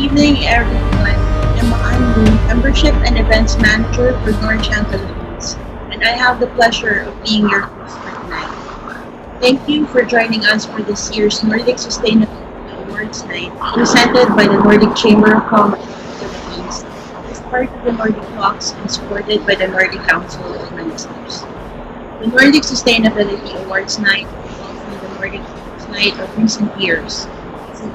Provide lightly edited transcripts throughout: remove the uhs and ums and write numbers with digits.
evening, everyone. I'm the Membership and Events Manager for Nordic Philippines, and I have the pleasure of being your host for tonight. Thank you for joining us for this year's Nordic Sustainability Awards Night, presented by the Nordic Chamber of Commerce of the Philippines, as part of the Nordic Talks and supported by the Nordic Council of Ministers. The Nordic Sustainability Awards Night evolved from the Nordic Awards Night of recent years.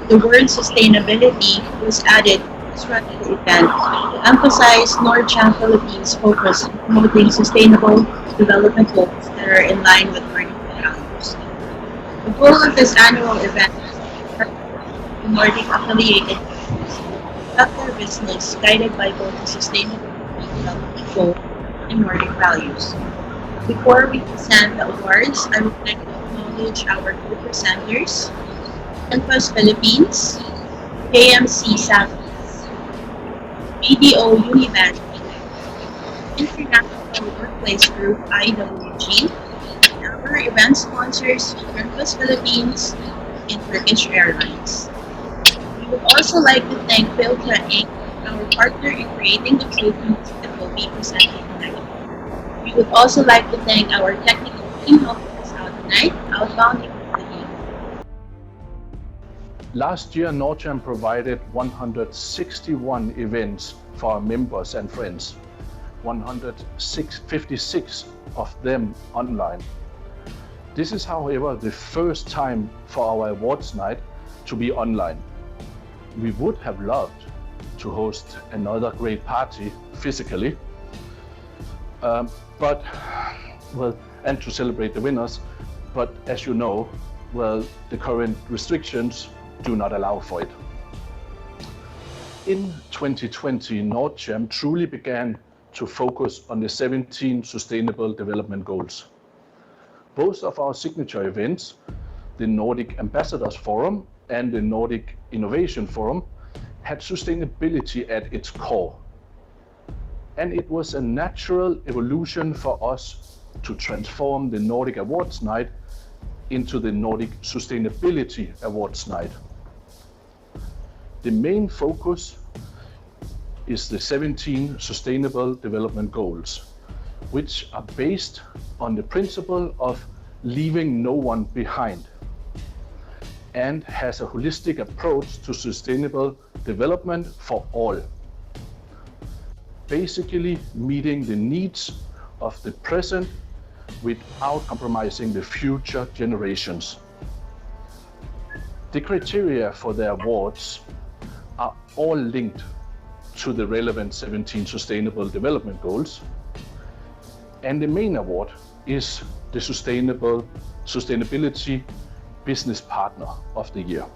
The word sustainability was added to the strategy event to emphasize Nordic Philippines' focus on promoting sustainable development goals that are in line with Nordic values. The goal of this annual event is to partner with Nordic affiliated countries to conduct their business guided by both the sustainability development goal and Nordic values. Before we present the awards, I would like to acknowledge our co-presenters, Converge Philippines, KMC Southeast, BDO Unibank, International Workplace Group IWG, and our event sponsors, Converge Philippines and Turkish Airlines. We would also like to thank Filtra Inc., our partner in creating the trophies that will be presented tonight. We would also like to thank our technical team helping us out tonight, Outbound. Last year, Nordic provided 161 events for our members and friends, 156 of them online. This is, however, the first time for our awards night to be online. We would have loved to host another great party physically, and to celebrate the winners, but as you know, the current restrictions do not allow for it. In 2020, Nordic truly began to focus on the 17 Sustainable Development Goals. Both of our signature events, the Nordic Ambassadors Forum and the Nordic Innovation Forum, had sustainability at its core. And it was a natural evolution for us to transform the Nordic Awards Night into the Nordic Sustainability Awards Night. The main focus is the 17 Sustainable Development Goals, which are based on the principle of leaving no one behind and has a holistic approach to sustainable development for all. Basically meeting the needs of the present without compromising the future generations. The criteria for the awards are all linked to the relevant 17 Sustainable Development Goals, and the main award is the Sustainability Business Partner of the Year.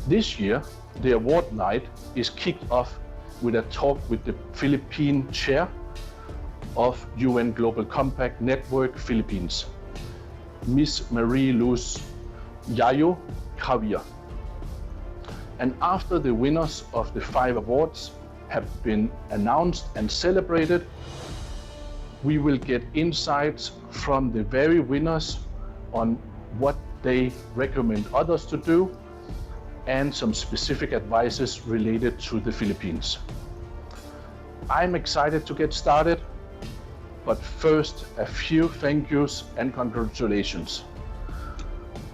This year, the award night is kicked off with a talk with the Philippine Chair of UN Global Compact Network Philippines, Miss Marie-Luz Yayu Javier. And after the winners of the 5 awards have been announced and celebrated, we will get insights from the very winners on what they recommend others to do and some specific advices related to the Philippines. I'm excited to get started, but first a few thank yous and congratulations.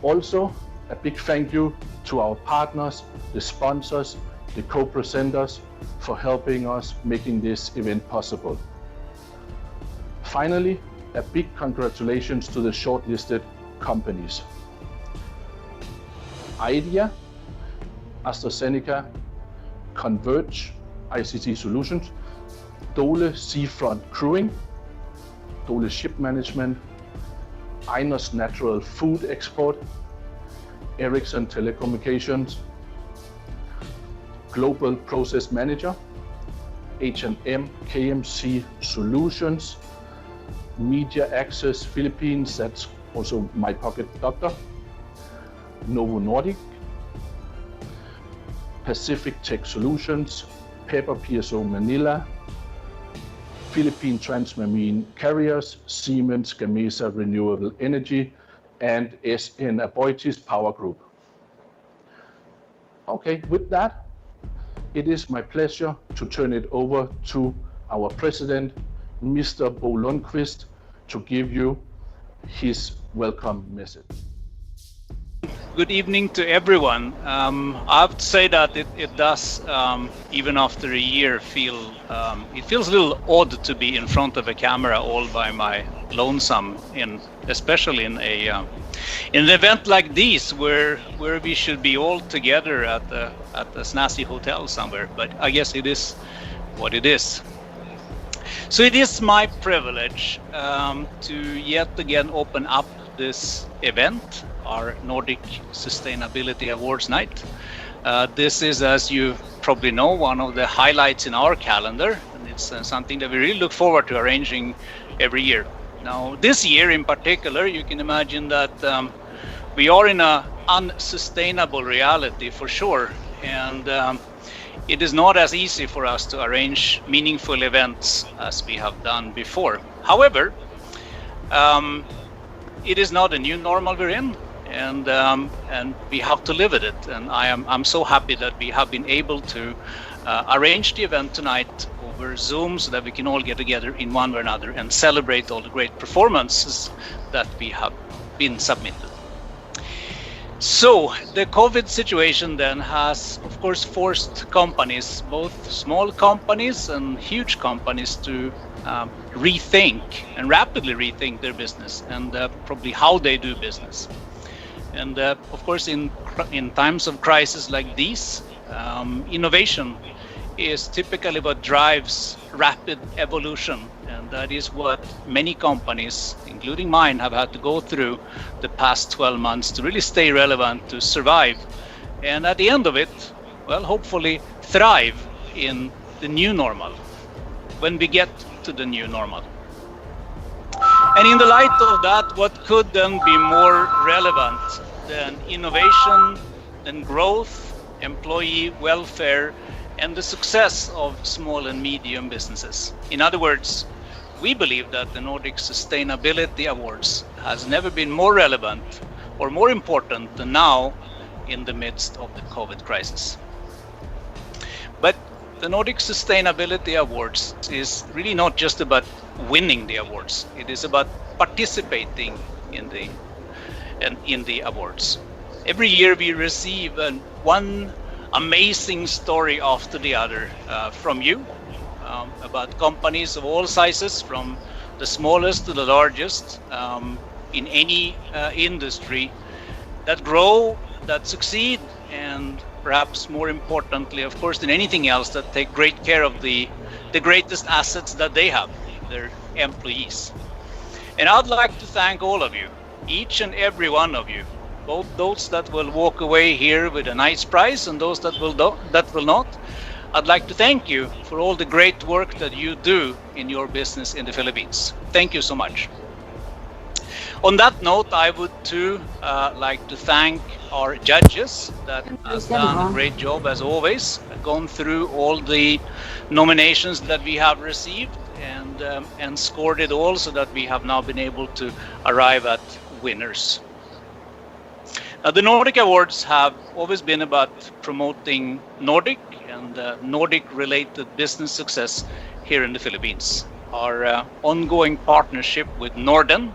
Also, a big thank you to our partners, the sponsors, the co-presenters for helping us making this event possible. Finally, a big congratulations to the shortlisted companies: IDEA, AstraZeneca, Converge ICT Solutions, Dole Seafront Crewing, Dole Ship Management, Einar's Natural Food Export, Ericsson Telecommunications, Global Process Manager, H&M KMC Solutions, Media Access Philippines, that's also my pocket doctor, Novo Nordic, Pacific Tech Solutions, Pepper PSO Manila, Philippine Transmarine Carriers, Siemens Gamesa Renewable Energy, and SN Aboitiz Power Group. Okay, with that, it is my pleasure to turn it over to our president, Mr. Bo Lundqvist, to give you his welcome message. Good evening to everyone. I have to say that it does, even after a year, it feels a little odd to be in front of a camera all by my lonesome, especially in an event like this where we should be all together at a snazzy hotel somewhere. But I guess it is what it is. So it is my privilege to yet again open up this event, our Nordic Sustainability Awards Night. This is, as you probably know, one of the highlights in our calendar, and it's something that we really look forward to arranging every year. Now, this year in particular, you can imagine that we are in an unsustainable reality for sure, and it is not as easy for us to arrange meaningful events as we have done before. However, it is not a new normal we're in, and we have to live with it. And I'm so happy that we have been able to arrange the event tonight over Zoom so that we can all get together in one way or another and celebrate all the great performances that we have been submitted. So the COVID situation then has, of course, forced companies, both small companies and huge companies, to rethink and rapidly rethink their business and probably how they do business. And of course, in times of crisis like these, innovation is typically what drives rapid evolution. And that is what many companies, including mine, have had to go through the past 12 months to really stay relevant, to survive. And at the end of it, well, hopefully thrive in the new normal, when we get to the new normal. And in the light of that, what could then be more relevant than innovation, than growth, employee welfare, and the success of small and medium businesses? In other words, we believe that the Nordic Sustainability Awards has never been more relevant or more important than now in the midst of the COVID crisis. But the Nordic Sustainability Awards is really not just about winning the awards. It is about participating in the awards. Every year we receive one amazing story after the other from you about companies of all sizes, from the smallest to the largest, in any industry, that grow, that succeed, and perhaps more importantly, of course, than anything else, that take great care of the greatest assets that they have, their employees. And I'd like to thank all of you, each and every one of you, both those that will walk away here with a nice prize and those that will not. I'd like to thank you for all the great work that you do in your business in the Philippines. Thank you so much. On that note, I would too like to thank our judges that have done a great job as always, gone through all the nominations that we have received and scored it all so that we have now been able to arrive at winners. The Nordic Awards have always been about promoting Nordic and Nordic-related business success here in the Philippines. Our ongoing partnership with Norden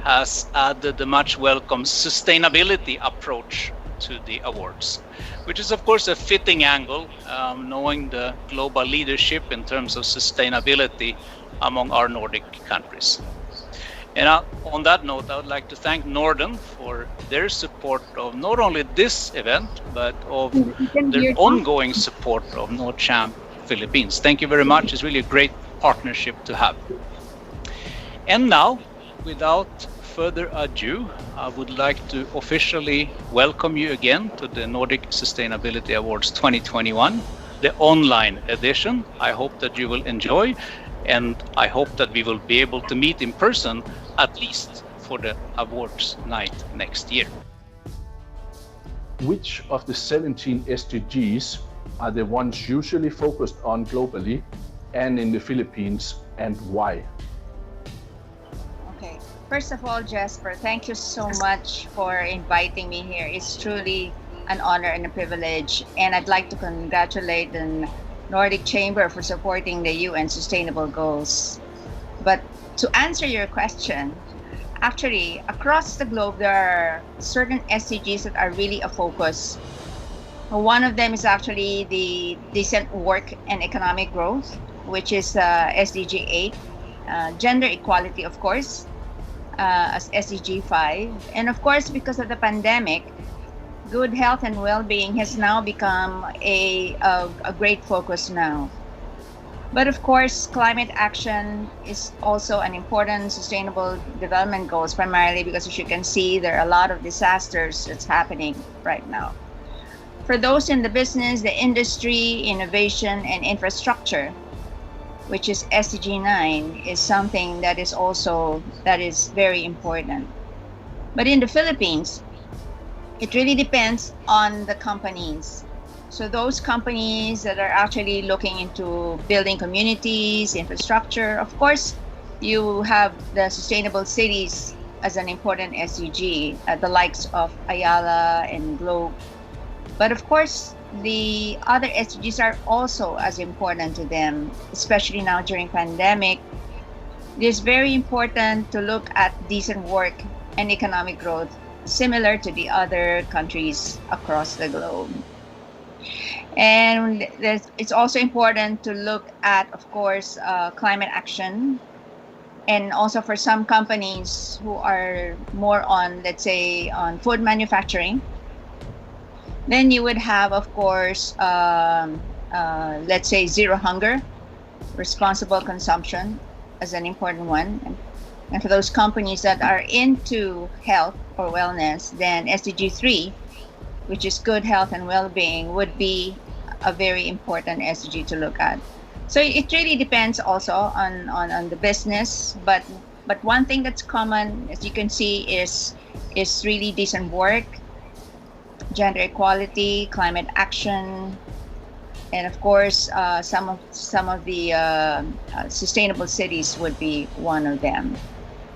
has added the much welcome sustainability approach to the awards, which is of course a fitting angle, knowing the global leadership in terms of sustainability among our Nordic countries. And on that note, I would like to thank Norden for their support of not only this event, but of their ongoing support of NordChamp Philippines. Thank you very much. It's really a great partnership to have. And now, without further ado, I would like to officially welcome you again to the Nordic Sustainability Awards 2021, the online edition. I hope that you will enjoy, and I hope that we will be able to meet in person, at least for the awards night next year. Which of the 17 SDGs are the ones usually focused on globally and in the Philippines, and why? Okay. First of all, Jesper, thank you so much for inviting me here. It's truly an honor and a privilege. And I'd like to congratulate the Nordic Chamber for supporting the UN Sustainable Goals. But to answer your question, actually, across the globe, there are certain SDGs that are really a focus. One of them is actually the decent work and economic growth, which is SDG 8. Gender equality, of course, as SDG 5. And of course, because of the pandemic, good health and well-being has now become a great focus now. But of course, climate action is also an important sustainable development goals, primarily because, as you can see, there are a lot of disasters that's happening right now. For those in the business, the industry, innovation, and infrastructure, which is SDG 9, is something that is very important. But in the Philippines, it really depends on the companies. So those companies that are actually looking into building communities, infrastructure, of course, you have the sustainable cities as an important SDG, the likes of Ayala and Globe. But of course, the other SDGs are also as important to them, especially now during pandemic. It is very important to look at decent work and economic growth, similar to the other countries across the globe. And it's also important to look at, of course, climate action. And also for some companies who are more on, let's say, on food manufacturing, then you would have, of course, let's say zero hunger, responsible consumption as an important one. And for those companies that are into health or wellness, then SDG 3, which is good health and well-being, would be a very important SDG to look at. So it really depends also on the business, but one thing that's common, as you can see, is really decent work, gender equality, climate action, and of course, some of the sustainable cities would be one of them.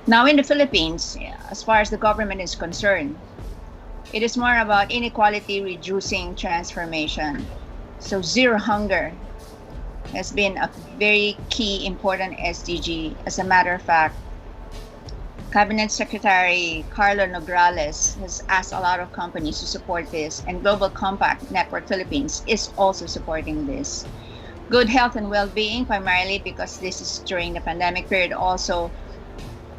Now in the Philippines, as far as the government is concerned, it is more about inequality reducing transformation. So zero hunger has been a very key important SDG. As a matter of fact, Cabinet Secretary Carlo Nograles has asked a lot of companies to support this, and Global Compact Network Philippines is also supporting this. Good health and well-being, primarily because this is during the pandemic period also.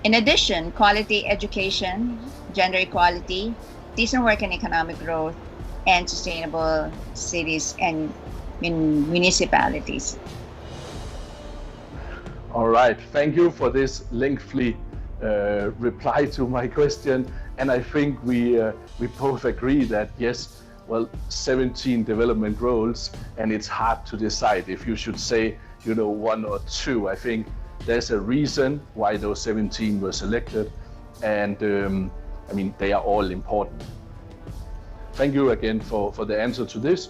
In addition, quality education, gender equality, decent work and economic growth, and sustainable cities and municipalities. All right, thank you for this lengthy reply to my question. And I think we both agree that yes, well, 17 development goals, and it's hard to decide if you should say, one or two. I think there's a reason why those 17 were selected, and they are all important. Thank you again for the answer to this.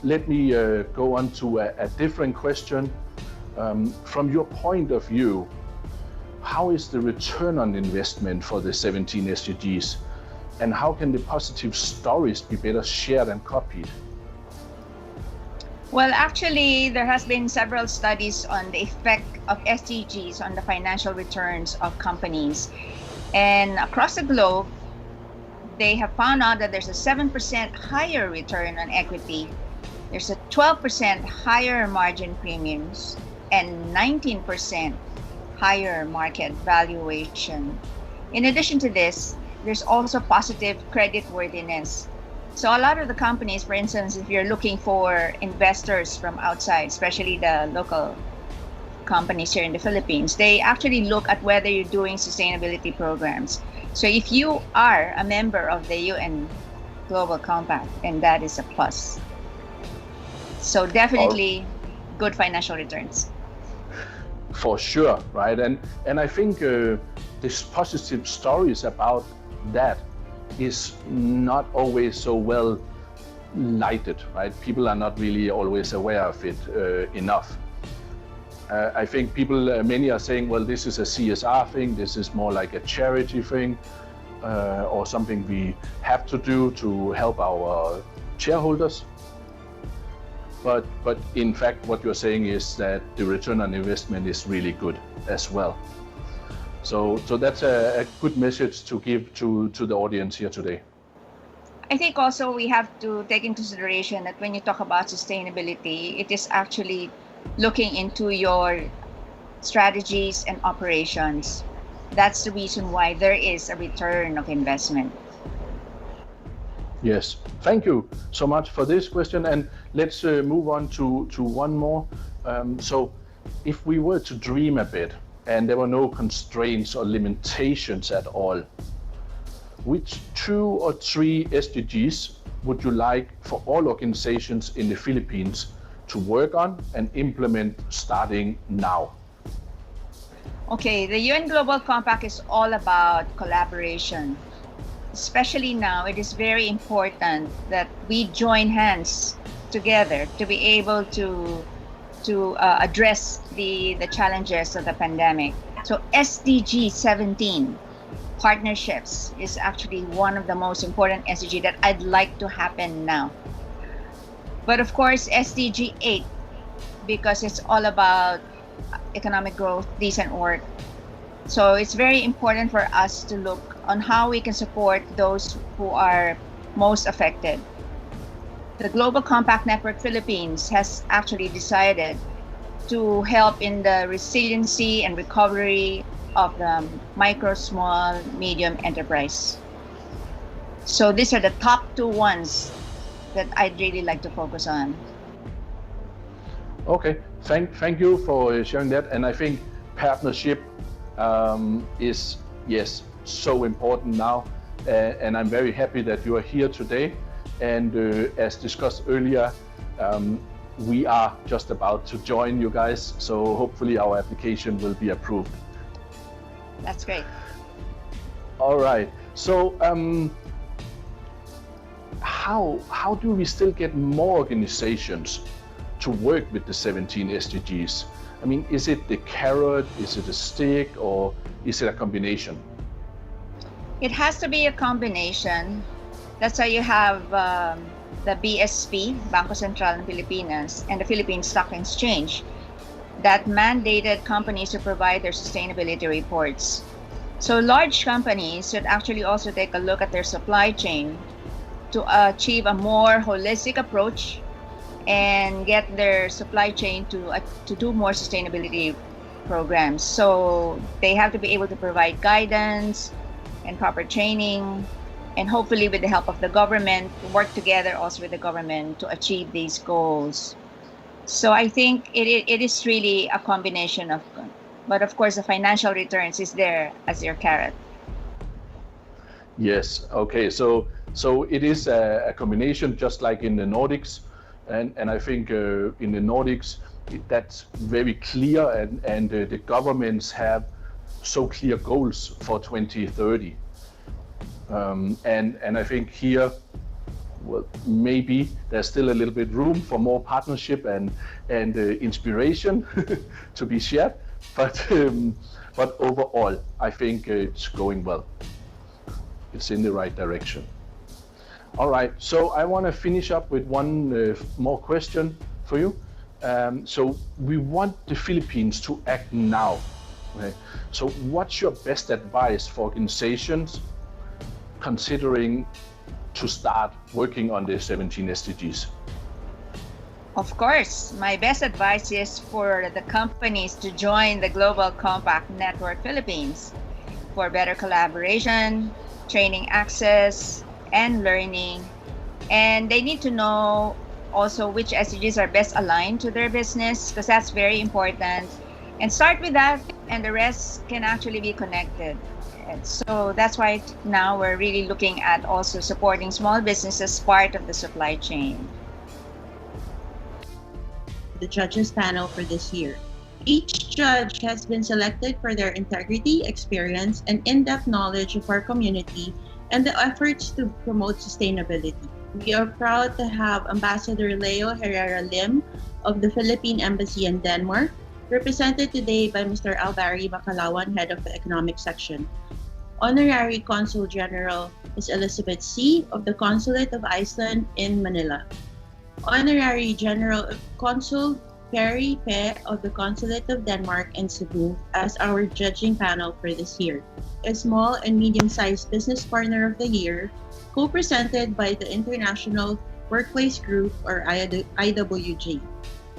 Let me go on to a different question. From your point of view, how is the return on investment for the 17 SDGs? And how can the positive stories be better shared and copied? Well, actually, there has been several studies on the effect of SDGs on the financial returns of companies. And across the globe, they have found out that there's a 7% higher return on equity. There's a 12% higher margin premiums and 19% higher market valuation. In addition to this, there's also positive credit worthiness. So a lot of the companies, for instance, if you're looking for investors from outside, especially the local companies here in the Philippines, they actually look at whether you're doing sustainability programs. So if you are a member of the UN Global Compact, then that is a plus. So definitely good financial returns. For sure, right? And I think this positive stories about that is not always so well lighted, right? People are not really always aware of it enough. I think many are saying, well, this is a CSR thing, this is more like a charity thing. or something we have to do to help our shareholders. But in fact, what you're saying is that the return on investment is really good as well. So that's a good message to give to the audience here today. I think also we have to take into consideration that when you talk about sustainability, it is actually looking into your strategies and operations. That's the reason why there is a return of investment. Yes, thank you so much for this question, and let's move on to one more. So if we were to dream a bit and there were no constraints or limitations at all, which 2 or 3 SDGs would you like for all organizations in the Philippines to work on and implement starting now? Okay, the UN Global Compact is all about collaboration. Especially now, it is very important that we join hands together to be able to address the challenges of the pandemic. So SDG 17, partnerships, is actually one of the most important SDG that I'd like to happen now. But of course, SDG 8, because it's all about economic growth, decent work. So it's very important for us to look on how we can support those who are most affected. The Global Compact Network Philippines has actually decided to help in the resiliency and recovery of the micro, small, medium enterprise. So these are the top 2 ones that I'd really like to focus on. Okay, thank you for sharing that. And I think partnership is, yes, so important now. And I'm very happy that you are here today. And as discussed earlier, we are just about to join you guys. So hopefully our application will be approved. That's great. All right. So how do we still get more organizations to work with the 17 SDGs? I mean, is it the carrot, is it a stick, or is it a combination? It has to be a combination. That's why you have the BSP, Bangko Sentral ng Pilipinas, and the Philippine Stock Exchange that mandated companies to provide their sustainability reports. So large companies should actually also take a look at their supply chain to achieve a more holistic approach and get their supply chain to do more sustainability programs. So they have to be able to provide guidance and proper training, and hopefully with the help of the government, work together also with the government to achieve these goals. So I think it is really a combination of, but of course the financial returns is there as your carrot. Yes, okay, so it is a combination, just like in the Nordics. And I think in the Nordics, that's very clear, and the governments have so clear goals for 2030. And I think here, well, maybe there's still a little bit room for more partnership and inspiration to be shared. But overall, I think it's going well. It's in the right direction. All right, so I want to finish up with one more question for you. So we want the Philippines to act now. Okay? So what's your best advice for organizations considering to start working on the 17 SDGs? Of course, my best advice is for the companies to join the Global Compact Network Philippines for better collaboration, training access, and learning. And they need to know also which SDGs are best aligned to their business, because that's very important. And start with that, and the rest can actually be connected. And so that's why now we're really looking at also supporting small businesses as part of the supply chain. The judges panel for this year. Each judge has been selected for their integrity, experience, and in-depth knowledge of our community and the efforts to promote sustainability. We are proud to have Ambassador Leo Herrera Lim of the Philippine Embassy in Denmark, represented today by Mr. Albari Bacalawan, Head of the Economic Section. Honorary Consul General is Elizabeth C. of the Consulate of Iceland in Manila. Honorary General Consul Perry Pe of the Consulate of Denmark in Cebu as our judging panel for this year. A Small and Medium-Sized Business Partner of the Year, co-presented by the International Workplace Group or IWG.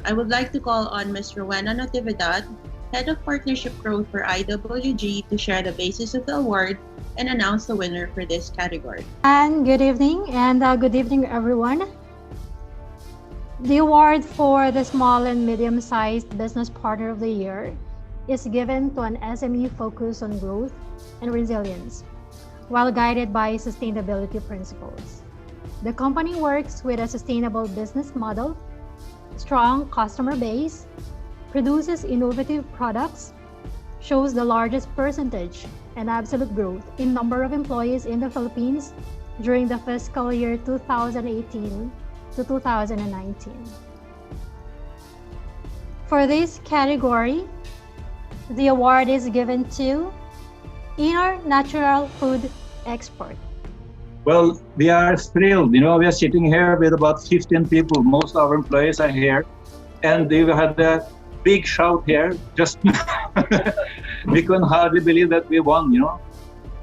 I would like to call on Ms. Rowena Natividad, Head of Partnership Growth for IWG, to share the basis of the award and announce the winner for this category. And good evening, everyone. The award for the Small and Medium-Sized Business Partner of the Year is given to an SME focused on growth and resilience, while guided by sustainability principles. The company works with a sustainable business model, strong customer base, produces innovative products, shows the largest percentage and absolute growth in number of employees in the Philippines during the fiscal year 2018 to 2019. For this category, the award is given to Einar Natural Food Export. Well, we are thrilled. We are sitting here with about 15 people. Most of our employees are here. And we had a big shout here. Just we couldn't hardly believe that we won,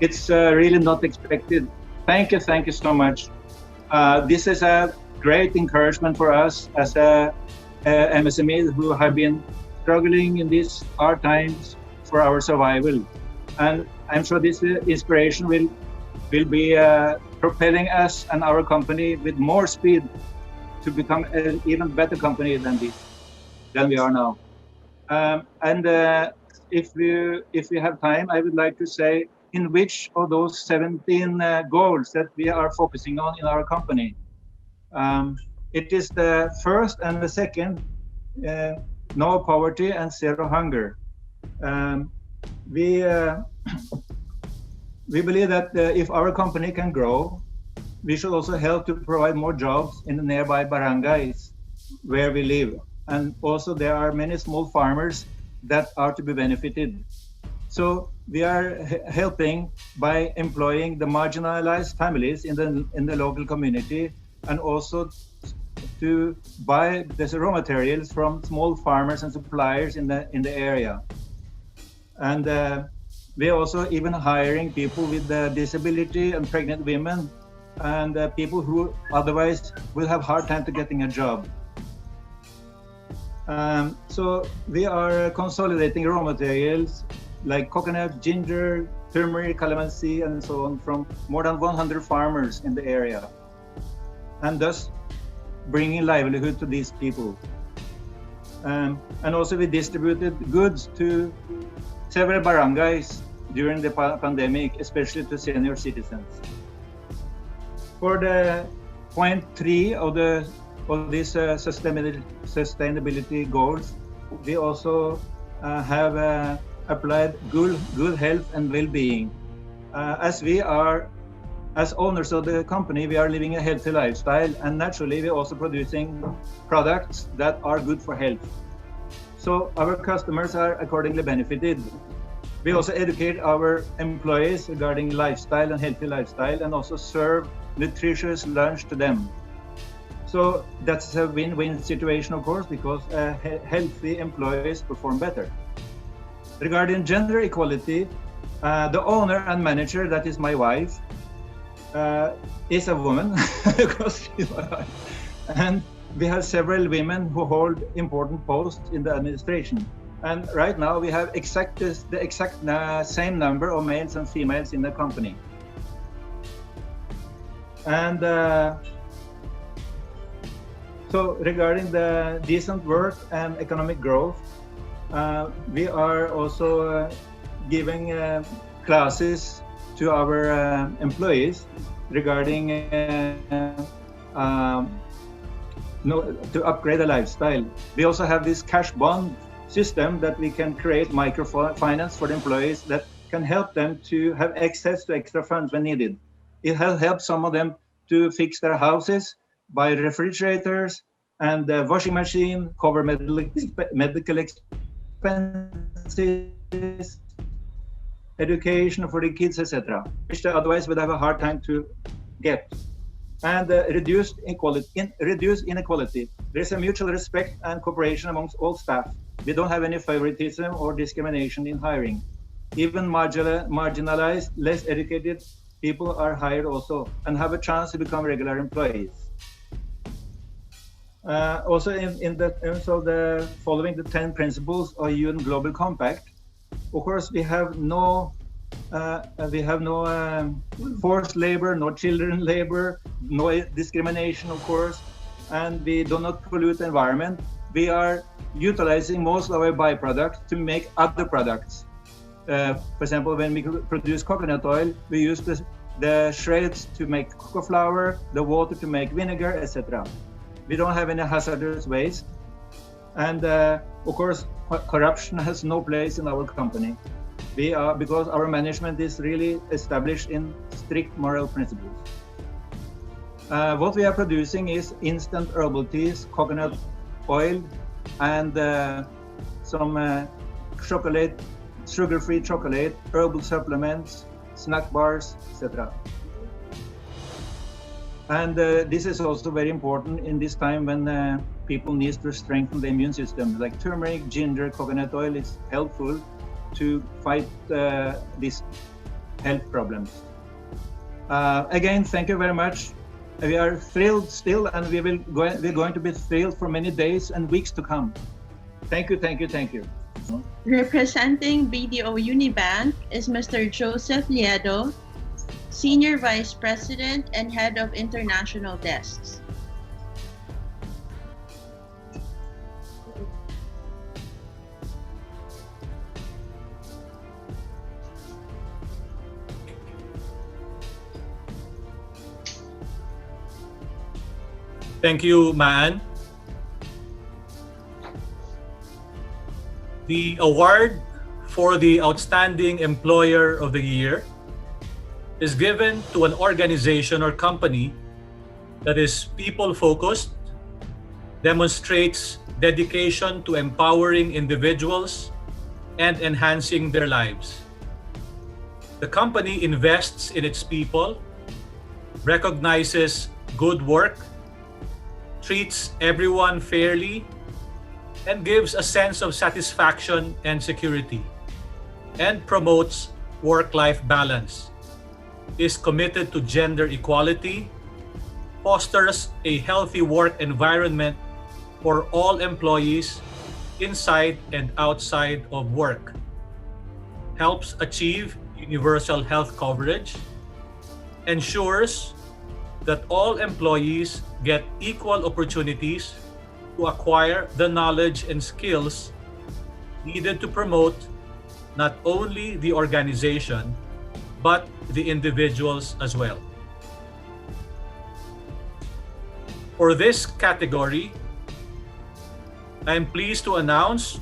It's really not expected. Thank you so much. This is a great encouragement for us as a MSMEs who have been struggling in these hard times for our survival. And I'm sure this inspiration will be propelling us and our company with more speed to become an even better company than we are now. If we have time, I would like to say in which of those 17 goals that we are focusing on in our company. It is the first and the second, no poverty and zero hunger. We believe that if our company can grow, we should also help to provide more jobs in the nearby barangays where we live. And also there are many small farmers that are to be benefited. So we are helping by employing the marginalized families in the local community, and also to buy the raw materials from small farmers and suppliers in the area. And we are also even hiring people with disability and pregnant women and people who otherwise will have hard time to getting a job. So we are consolidating raw materials like coconut, ginger, turmeric, calamansi, and so on from more than 100 farmers in the area, and thus bringing livelihood to these people. And also we distributed goods to several barangays during the pandemic, especially to senior citizens. For the point 3 of these sustainability goals, we also have applied good health and well-being. As owners of the company, we are living a healthy lifestyle, and naturally we're also producing products that are good for health. So our customers are accordingly benefited. We also educate our employees regarding lifestyle and healthy lifestyle, and also serve nutritious lunch to them. So that's a win-win situation, of course, because healthy employees perform better. Regarding gender equality, the owner and manager, that is my wife, is a woman, because she's my wife. And we have several women who hold important posts in the administration. And right now we have the exact same number of males and females in the company. And so regarding the decent work and economic growth, we are also giving classes to our employees regarding to upgrade the lifestyle. We also have this cash bond system that we can create microfinance for the employees that can help them to have access to extra funds when needed. It has helped some of them to fix their houses, buy refrigerators and washing machine, cover medical expenses, education for the kids, etc., which they otherwise would have a hard time to get. And reduce inequality. There's a mutual respect and cooperation amongst all staff. We don't have any favoritism or discrimination in hiring. Even marginalized, less educated people are hired also and have a chance to become regular employees. Also, following the 10 principles of UN Global Compact, of course, we have no forced labor, no children labor, no discrimination, of course, and we do not pollute the environment. We are utilizing most of our byproducts to make other products. For example, when we produce coconut oil, we use the shreds to make cocoa flour, the water to make vinegar, etc. We don't have any hazardous waste. And of course, corruption has no place in our company. Because our management is really established in strict moral principles. What we are producing is instant herbal teas, coconut oil, and some chocolate, sugar-free chocolate, herbal supplements, snack bars, etc. And this is also very important in this time when people need to strengthen the immune system. Like turmeric, ginger, coconut oil is helpful to fight these health problems. Again, thank you very much. We are thrilled still, and we're going to be thrilled for many days and weeks to come. Thank you, thank you, thank you. Representing BDO Unibank is Mr. Joseph Liedo, Senior Vice President and Head of International Desks. Thank you, Maan. The award for the Outstanding Employer of the Year is given to an organization or company that is people-focused, demonstrates dedication to empowering individuals and enhancing their lives. The company invests in its people, recognizes good work, treats everyone fairly, and gives a sense of satisfaction and security, and promotes work-life balance, is committed to gender equality, fosters a healthy work environment for all employees inside and outside of work, helps achieve universal health coverage, ensures that all employees get equal opportunities to acquire the knowledge and skills needed to promote not only the organization, but the individuals as well. For this category, I am pleased to announce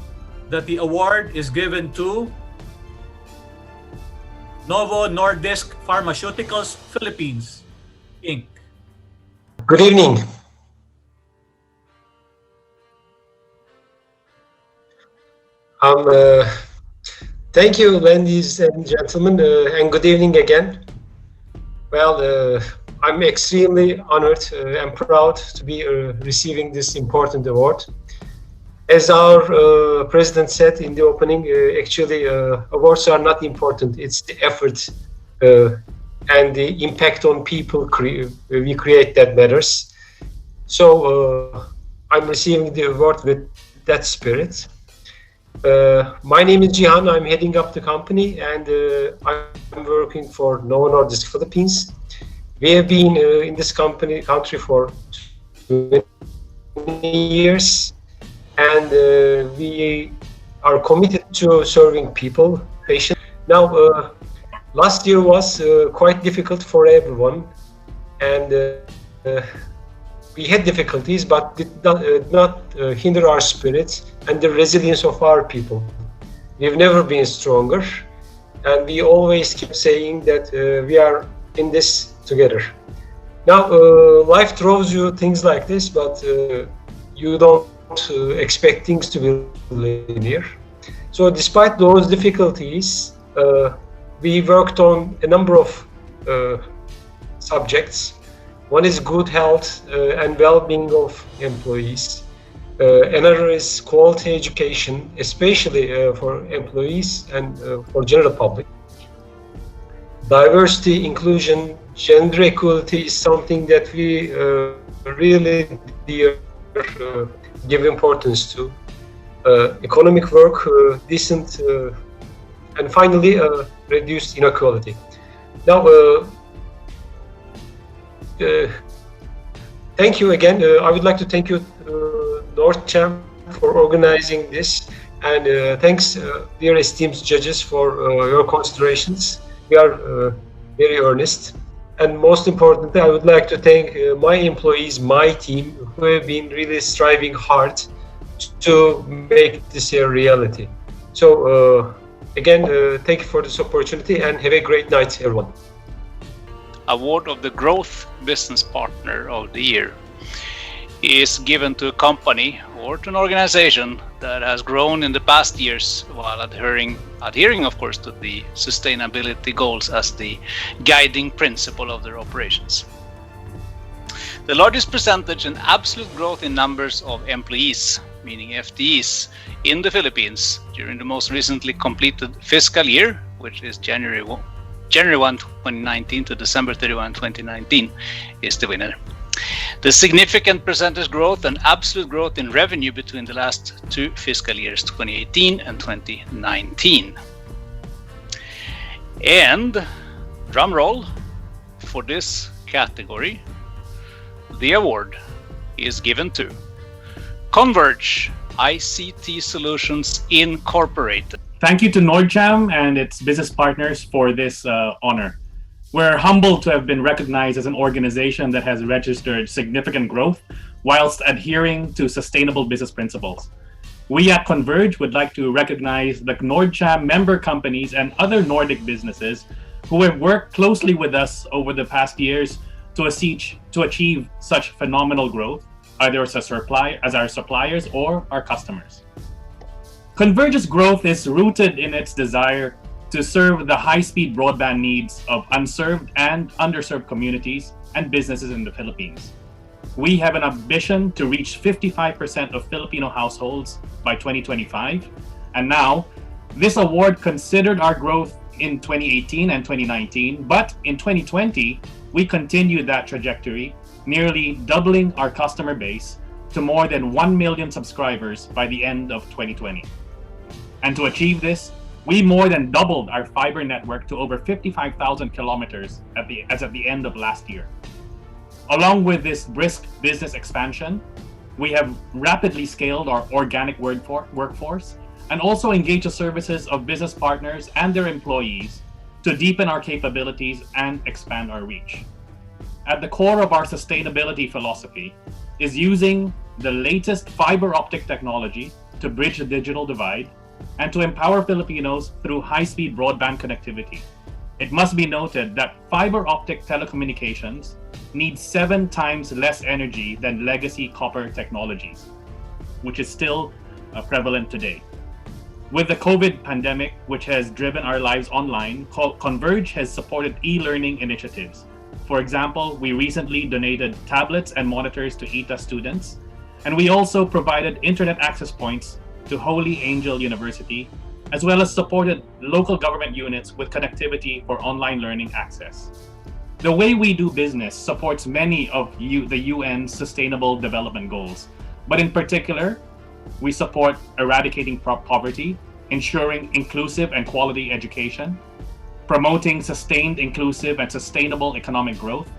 that the award is given to Novo Nordisk Pharmaceuticals Philippines, Inc. Good evening. Thank you, ladies and gentlemen, and good evening again. Well, I'm extremely honored and proud to be receiving this important award. As our president said in the opening, actually awards are not important. It's the effort and the impact on people we create that matters. So I'm receiving the award with that spirit. My name is Jihan. I'm heading up the company, and I'm working for Novo Nordisk Philippines. We have been in this country for 20 years, and we are committed to serving people, patients. Now, last year was quite difficult for everyone, and we had difficulties, but did not hinder our spirits and the resilience of our people. We've never been stronger, and we always keep saying that we are in this together. Now, life throws you things like this, but you don't expect things to be linear. So despite those difficulties, we worked on a number of subjects. One is good health and well-being of employees. Another is quality education, especially for employees and for general public. Diversity, inclusion, gender equality is something that we really give importance to. Economic work, decent, and finally, reduced inequality. Now, thank you again. I would like to thank you, NordCham, for organizing this, and thanks, dear esteemed judges, for your considerations. We are very earnest, and most importantly, I would like to thank my employees, my team, who have been really striving hard to make this a reality. So, again, thank you for this opportunity, and have a great night, everyone. Award of the Growth Business Partner of the Year is given to a company or to an organization that has grown in the past years while adhering of course to the sustainability goals as the guiding principle of their operations. The largest percentage in absolute growth in numbers of employees, meaning FTEs, in the Philippines during the most recently completed fiscal year, which is January 1, 2019 to December 31, 2019, is the winner. The significant percentage growth and absolute growth in revenue between the last two fiscal years, 2018 and 2019. And, drum roll, for this category, the award is given to Converge ICT Solutions Incorporated. Thank you to NordCham and its business partners for this honor. We're humbled to have been recognized as an organization that has registered significant growth whilst adhering to sustainable business principles. We at Converge would like to recognize the NordCham member companies and other Nordic businesses who have worked closely with us over the past years to achieve such phenomenal growth, either as our suppliers or our customers. Converge's growth is rooted in its desire to serve the high-speed broadband needs of unserved and underserved communities and businesses in the Philippines. We have an ambition to reach 55% of Filipino households by 2025, and now this award considered our growth in 2018 and 2019, but in 2020, we continued that trajectory, nearly doubling our customer base to more than 1 million subscribers by the end of 2020. And to achieve this, we more than doubled our fiber network to over 55,000 kilometers as at the end of last year. Along with this brisk business expansion, we have rapidly scaled our organic workforce and also engaged the services of business partners and their employees to deepen our capabilities and expand our reach. At the core of our sustainability philosophy is using the latest fiber optic technology to bridge the digital divide and to empower Filipinos through high-speed broadband connectivity. It must be noted that fiber optic telecommunications need 7 times less energy than legacy copper technologies, which is still prevalent today. With the COVID pandemic, which has driven our lives online, Converge has supported e-learning initiatives. For example, we recently donated tablets and monitors to ETA students, and we also provided internet access points to Holy Angel University, as well as supported local government units with connectivity for online learning access. The way we do business supports many of the UN's Sustainable Development Goals, but in particular, we support eradicating poverty, ensuring inclusive and quality education, promoting sustained, inclusive, and sustainable economic growth,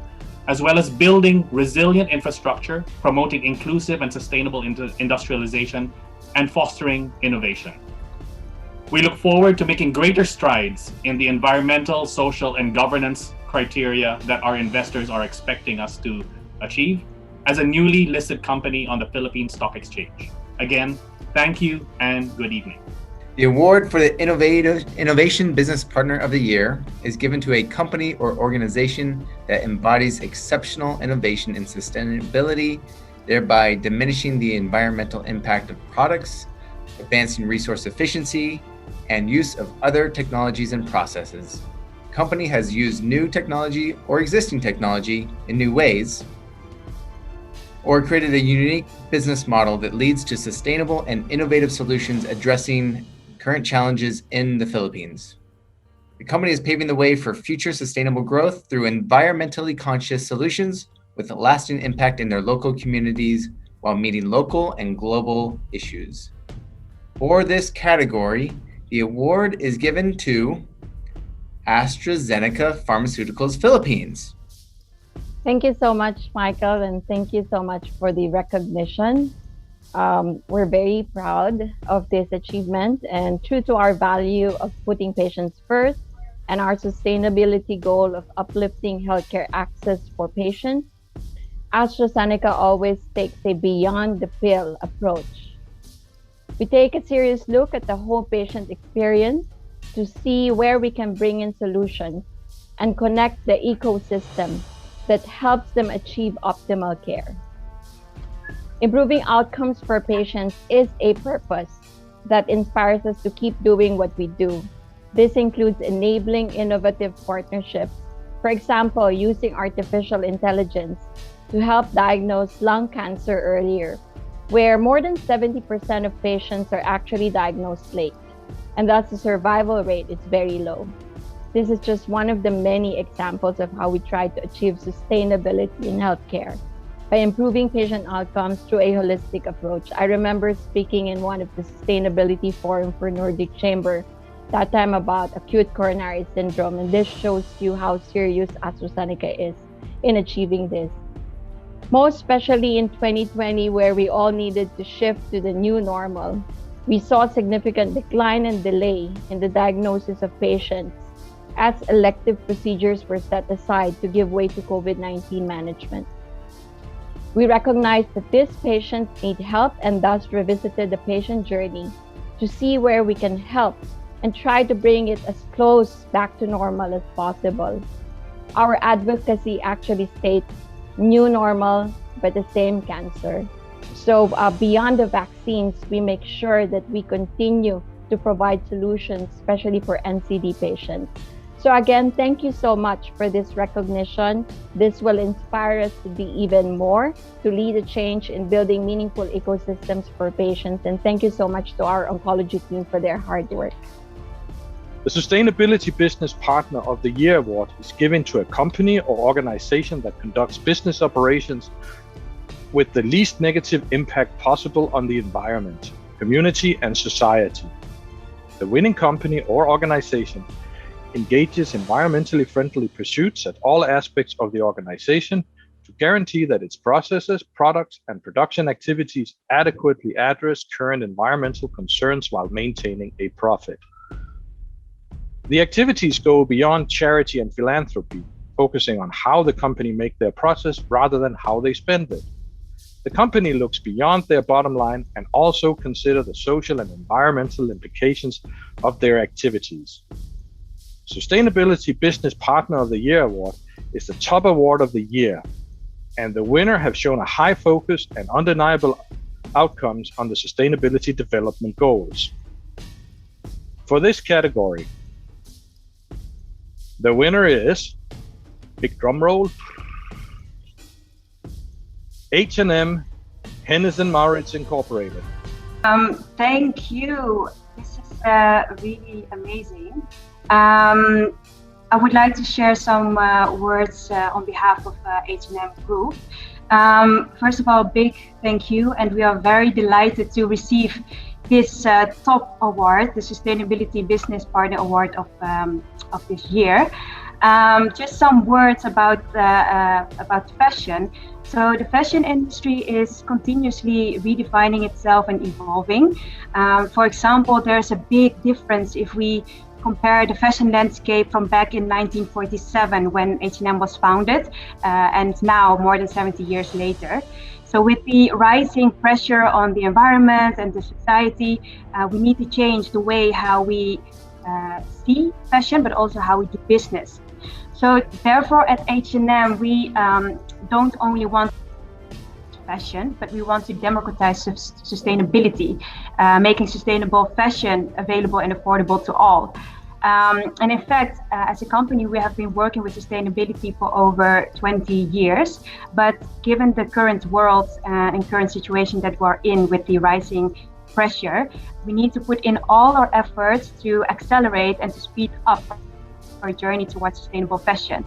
as well as building resilient infrastructure, promoting inclusive and sustainable industrialization, and fostering innovation. We look forward to making greater strides in the environmental, social, and governance criteria that our investors are expecting us to achieve as a newly listed company on the Philippine Stock Exchange. Again, thank you and good evening. The award for the Innovation Business Partner of the Year is given to a company or organization that embodies exceptional innovation and sustainability, thereby diminishing the environmental impact of products, advancing resource efficiency, and use of other technologies and processes, company has used new technology or existing technology in new ways, or created a unique business model that leads to sustainable and innovative solutions addressing current challenges in the Philippines. The company is paving the way for future sustainable growth through environmentally conscious solutions with a lasting impact in their local communities while meeting local and global issues. For this category, the award is given to AstraZeneca Pharmaceuticals Philippines. Thank you so much, Michael, and thank you so much for the recognition. We're very proud of this achievement, and true to our value of putting patients first and our sustainability goal of uplifting healthcare access for patients, AstraZeneca always takes a beyond the pill approach. We take a serious look at the whole patient experience to see where we can bring in solutions and connect the ecosystem that helps them achieve optimal care. Improving outcomes for patients is a purpose that inspires us to keep doing what we do. This includes enabling innovative partnerships, for example, using artificial intelligence to help diagnose lung cancer earlier, where more than 70% of patients are actually diagnosed late, and thus the survival rate is very low. This is just one of the many examples of how we try to achieve sustainability in healthcare by improving patient outcomes through a holistic approach. I remember speaking in one of the sustainability forum for Nordic Chamber, that time about acute coronary syndrome, and this shows you how serious AstraZeneca is in achieving this. Most especially in 2020, where we all needed to shift to the new normal, we saw significant decline and delay in the diagnosis of patients as elective procedures were set aside to give way to COVID-19 management. We recognized that these patients need help and thus revisited the patient journey to see where we can help and try to bring it as close back to normal as possible. Our advocacy actually states new normal, but the same cancer. So beyond the vaccines, we make sure that we continue to provide solutions, especially for NCD patients. So again, thank you so much for this recognition. This will inspire us to be even more, to lead a change in building meaningful ecosystems for patients. And thank you so much to our oncology team for their hard work. The Sustainability Business Partner of the Year award is given to a company or organization that conducts business operations with the least negative impact possible on the environment, community, and society. The winning company or organization engages environmentally friendly pursuits at all aspects of the organization to guarantee that its processes, products, and production activities adequately address current environmental concerns while maintaining a profit. The activities go beyond charity and philanthropy, focusing on how the company make their process rather than how they spend it. The company looks beyond their bottom line and also consider the social and environmental implications of their activities. Sustainability Business Partner of the Year award is the top award of the year, and the winner have shown a high focus and undeniable outcomes on the sustainability development goals. For this category, the winner is, big drum roll, H&M Hennes & Mauritz Incorporated. Thank you. This is really amazing. I would like to share some words on behalf of H&M Group. First of all, big thank you, and we are very delighted to receive this top award, the Sustainability Business Partner Award of this year. Just some words about fashion. So the fashion industry is continuously redefining itself and evolving. For example, there's a big difference if we compare the fashion landscape from back in 1947 when H&M was founded and now more than 70 years later. So with the rising pressure on the environment and the society, we need to change the way how we see fashion, but also how we do business. So therefore at H&M, we don't only want fashion, but we want to democratize sustainability, making sustainable fashion available and affordable to all. And in fact, as a company, we have been working with sustainability for over 20 years. But given the current world and current situation that we're in with the rising pressure, we need to put in all our efforts to accelerate and to speed up our journey towards sustainable fashion.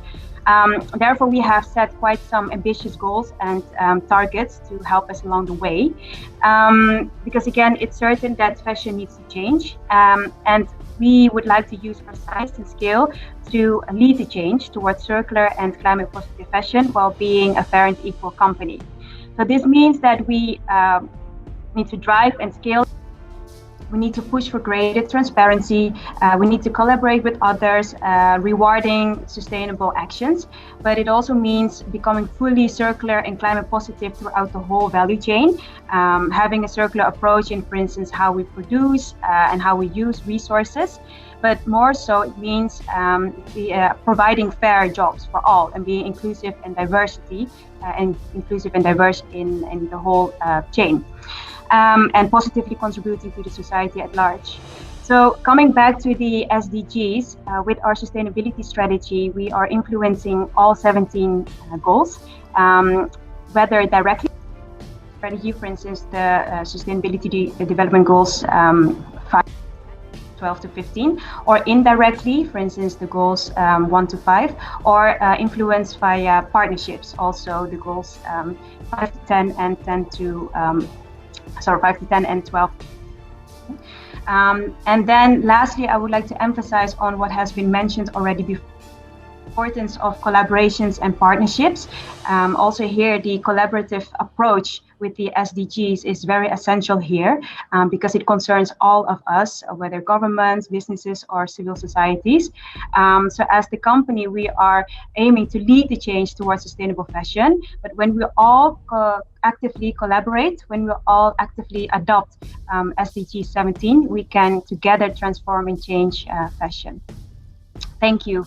Therefore, we have set quite some ambitious goals and targets to help us along the way. Because again, it's certain that fashion needs to change. And we would like to use our size and scale to lead the change towards circular and climate positive fashion while being a fair and equal company. So this means that we need to drive and scale. We need to push for greater transparency. We need to collaborate with others, rewarding sustainable actions. But it also means becoming fully circular and climate positive throughout the whole value chain, having a circular approach in, for instance, how we produce and how we use resources. But more so, it means providing fair jobs for all and being inclusive and diversity and inclusive and diverse in the whole chain. And positively contributing to the society at large. So coming back to the SDGs, with our sustainability strategy, we are influencing all 17 goals, whether directly, strategy, for instance, the sustainability development goals 12 to 15, or indirectly, for instance, the goals 1 to 5, or influenced via partnerships, also the goals 5 to 10 and 5 to 10 and 12. And then lastly, I would like to emphasize on what has been mentioned already before, importance of collaborations and partnerships. Also here, the collaborative approach with the SDGs is very essential here because it concerns all of us, whether governments, businesses, or civil societies. So as the company, we are aiming to lead the change towards sustainable fashion. But when we all actively collaborate, when we all actively adopt SDG 17, we can together transform and change fashion. Thank you.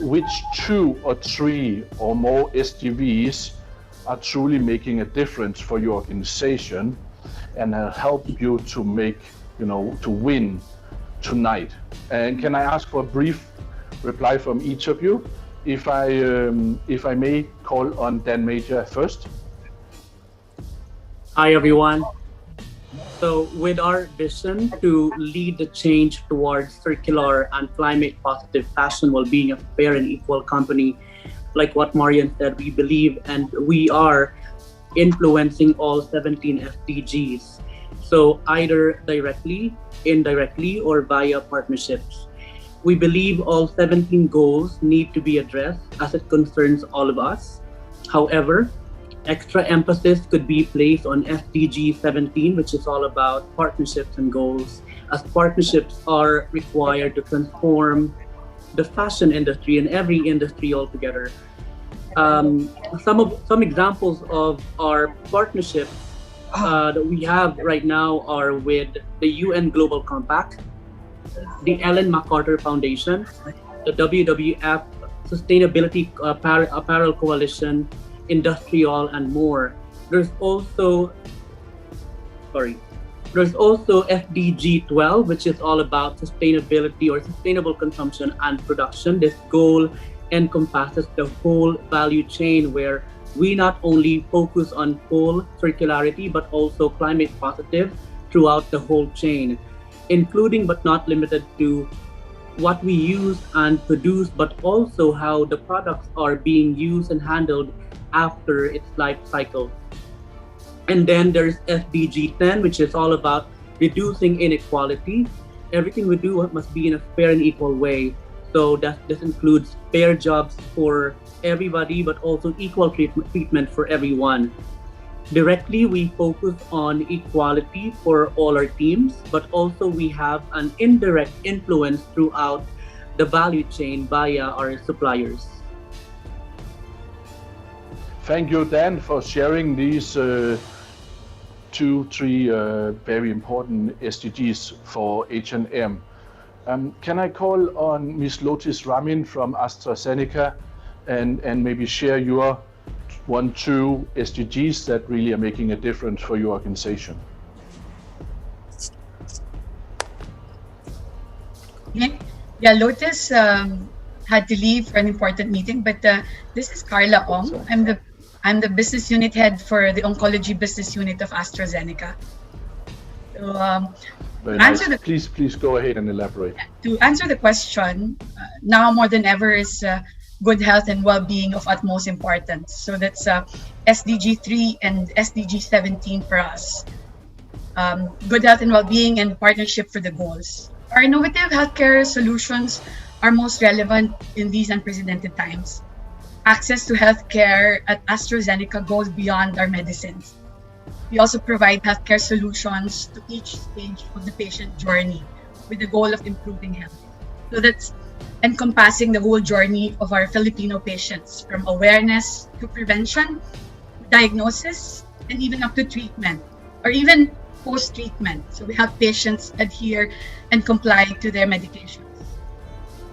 Which 2 or 3 or more SDGs are truly making a difference for your organization and help you to make, to win tonight? And can I ask for a brief reply from each of you? If I may call on Dan Major first. Hi, everyone. So with our vision to lead the change towards circular and climate positive fashion while being a fair and equal company, like what Marian said, we believe and we are influencing all 17 SDGs. So either directly, indirectly, or via partnerships. We believe all 17 goals need to be addressed as it concerns all of us. However, extra emphasis could be placed on SDG 17, which is all about partnerships and goals, as partnerships are required to transform the fashion industry and every industry altogether. Some examples of our partnerships that we have right now are with the UN Global Compact, the Ellen MacArthur Foundation, the WWF Sustainability Apparel Coalition, Industrial, and more. There's also SDG 12, which is all about sustainability or sustainable consumption and production. This goal encompasses the whole value chain, where we not only focus on full circularity, but also climate positive throughout the whole chain, including but not limited to what we use and produce, but also how the products are being used and handled after its life cycle. And then there's SDG 10, which is all about reducing inequality. Everything we do must be in a fair and equal way. So this includes fair jobs for everybody, but also equal treatment for everyone. Directly, we focus on equality for all our teams, but also we have an indirect influence throughout the value chain via our suppliers. Thank you, Dan, for sharing these 2, 3 very important SDGs for H&M. Can I call on Ms. Lotis Ramin from AstraZeneca and maybe share your 1, 2 SDGs that really are making a difference for your organization? Yeah, Lotus had to leave for an important meeting, but this is Carla Ong. I'm the business unit head for the oncology business unit of AstraZeneca. So, Very nice. Please go ahead and elaborate. To answer the question, now more than ever is good health and well-being of utmost importance. So that's SDG 3 and SDG 17 for us. Good health and well-being and partnership for the goals. Our innovative healthcare solutions are most relevant in these unprecedented times. Access to healthcare at AstraZeneca goes beyond our medicines. We also provide healthcare solutions to each stage of the patient journey with the goal of improving health. So that's encompassing the whole journey of our Filipino patients, from awareness to prevention, diagnosis, and even up to treatment, or even post-treatment. So we help patients adhere and comply to their medications.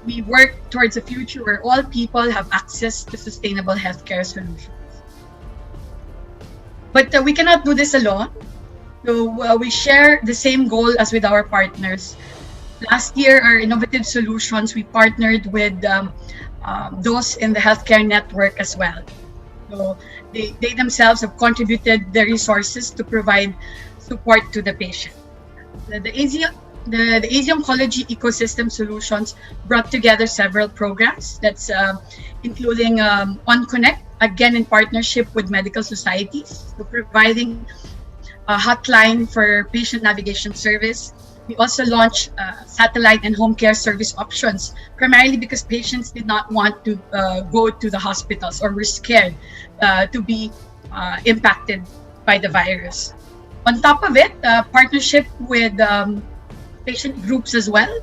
We work towards a future where all people have access to sustainable healthcare solutions. But we cannot do this alone. So we share the same goal as with our partners. Last year, our innovative solutions, we partnered with those in the healthcare network as well. So they themselves have contributed their resources to provide support to the patient. The AZ Oncology Ecosystem Solutions brought together several programs that's including OnConnect, again in partnership with medical societies, so providing a hotline for patient navigation service. We also launched satellite and home care service options, primarily because patients did not want to go to the hospitals or were scared to be impacted by the virus. On top of it, partnership with patient groups as well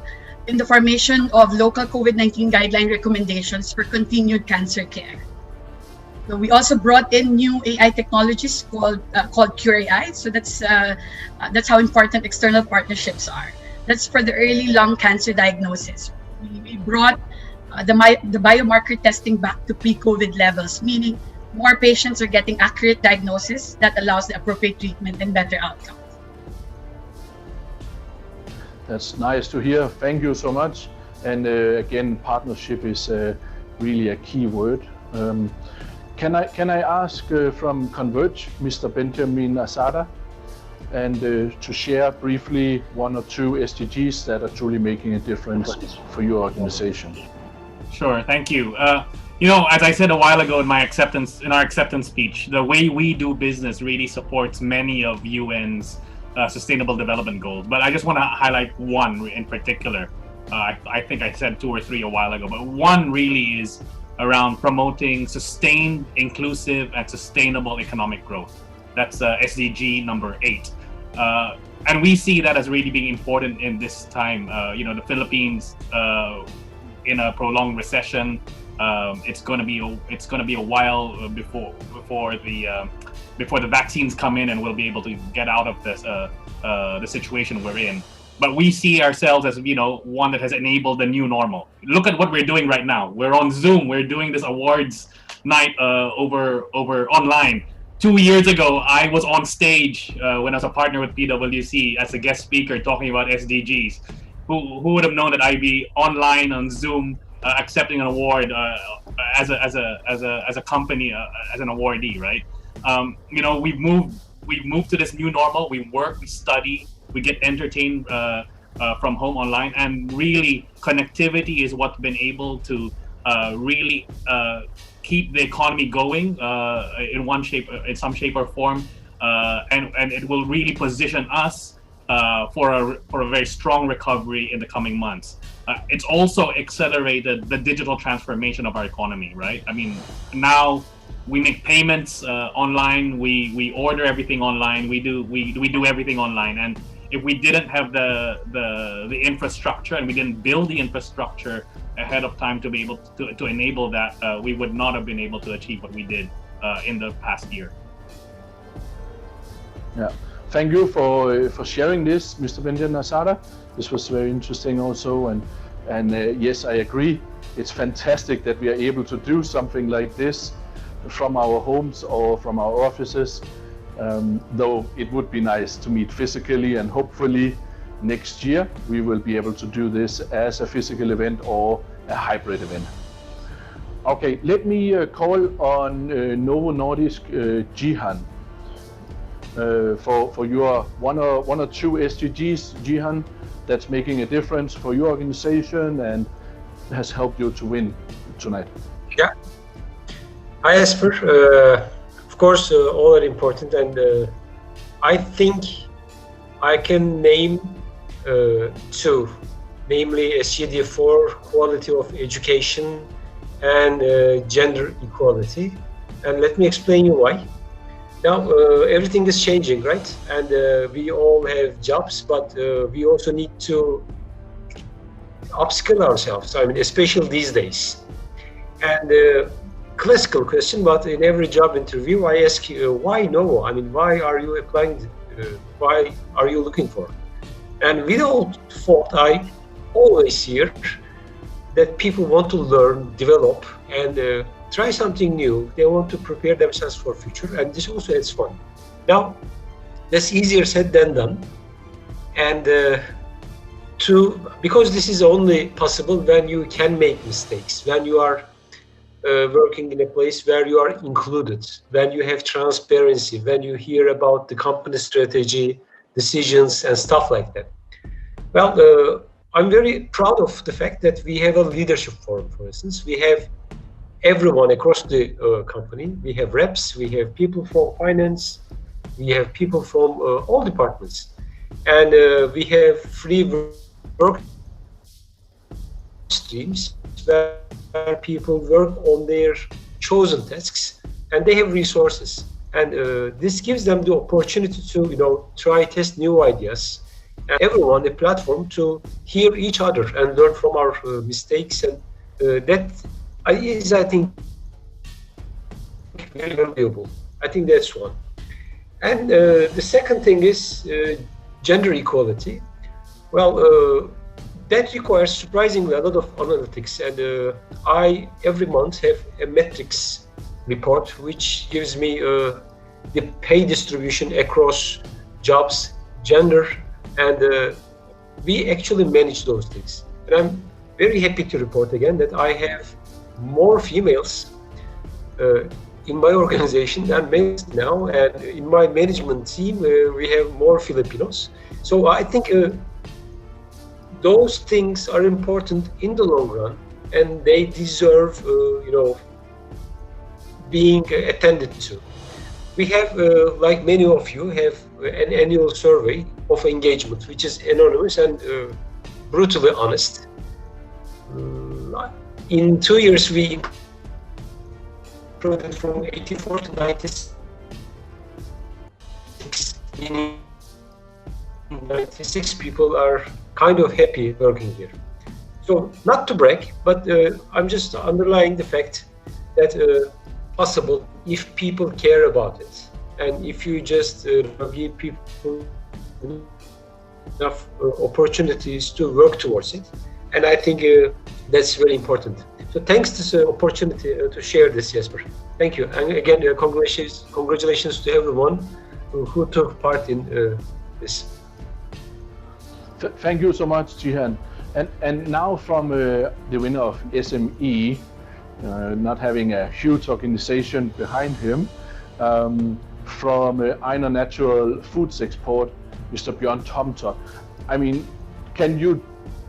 in the formation of local COVID-19 guideline recommendations for continued cancer care. So we also brought in new AI technologies called CureAI. So that's how important external partnerships are. That's for the early lung cancer diagnosis. We brought the biomarker testing back to pre-COVID levels, meaning more patients are getting accurate diagnosis that allows the appropriate treatment and better outcomes. That's nice to hear. Thank you so much. And again, partnership is really a key word. Can I ask from Converge, Mr. Benjamin Asada, and to share briefly one or two SDGs that are truly making a difference for your organization? Sure, thank you. As I said a while ago in our acceptance speech, the way we do business really supports many of UN's Sustainable Development Goals. But I just want to highlight one in particular. I think I said two or three a while ago, but one really is around promoting sustained, inclusive, and sustainable economic growth. That's SDG number 8. And we see that as really being important in this time. The Philippines in a prolonged recession. It's going to be a while before the vaccines come in and we'll be able to get out of this the situation we're in. But we see ourselves as one that has enabled the new normal. Look at what we're doing right now. We're on Zoom. We're doing this awards night over online. 2 years ago, I was on stage when I was a partner with PwC as a guest speaker talking about SDGs. Who would have known that I'd be online on Zoom accepting an award as a company as an awardee, right? We've moved to this new normal. We work, we study, we get entertained from home online, and really connectivity is what's been able to really keep the economy going in some shape or form, and it will really position us for a very strong recovery in the coming months. It's also accelerated the digital transformation of our economy, right? I mean, now we make payments online, we order everything online, we do everything online, and if we didn't have the infrastructure and we didn't build the infrastructure ahead of time to be able to enable that, we would not have been able to achieve what we did in the past year. Yeah, thank you for sharing this, Mr. Benjamin Asada. This was very interesting also, and yes, I agree. It's fantastic that we are able to do something like this from our homes or from our offices. Though it would be nice to meet physically, and hopefully next year we will be able to do this as a physical event or a hybrid event. Okay, let me call on Novo Nordisk Jihan for your one or two SDGs, Jihan, that's making a difference for your organization and has helped you to win tonight. Yeah. Hi, Esper. Of course, all are important, and I think I can name two, namely SGD4, quality of education, and gender equality. And let me explain you why. Now, everything is changing, right? And we all have jobs, but we also need to upskill ourselves, I mean, especially these days. And classical question, but in every job interview, I ask you, why Novo? I mean, why are you applying? Why are you looking for? And without fault, I always hear that people want to learn, develop, and try something new. They want to prepare themselves for future, and this also is fun. Now, that's easier said than done, and because this is only possible when you can make mistakes, when you are working in a place where you are included, when you have transparency, when you hear about the company strategy, decisions, and stuff like that. Well, I'm very proud of the fact that we have a leadership forum, for instance. We have everyone across the company. We have reps, we have people from finance, we have people from all departments. And we have free work streams where people work on their chosen tasks, and they have resources. And this gives them the opportunity to, try, test new ideas. And everyone a platform to hear each other and learn from our mistakes, and that is, I think, very valuable. I think that's one. And the second thing is gender equality. Well, that requires surprisingly a lot of analytics, and I every month have a metrics report which gives me the pay distribution across jobs, gender, and we actually manage those things. And I'm very happy to report again that I have more females in my organization than males now, and in my management team we have more Filipinos. So I think those things are important in the long run, and they deserve, being attended to. We have, like many of you, have an annual survey of engagement, which is anonymous and brutally honest. In 2 years, we improved from 84 to 96. In 96 people are kind of happy working here. So, not to brag, but I'm just underlying the fact that possible if people care about it, and if you just give people enough opportunities to work towards it. And I think that's very important. So thanks to the opportunity to share this, Jesper. Thank you. And again, congratulations to everyone who took part in this. Thank you so much, Jihan. And now from the winner of SME, not having a huge organization behind him, from Einar Natural Foods Export, Mr. Björn Tomter. I mean, can you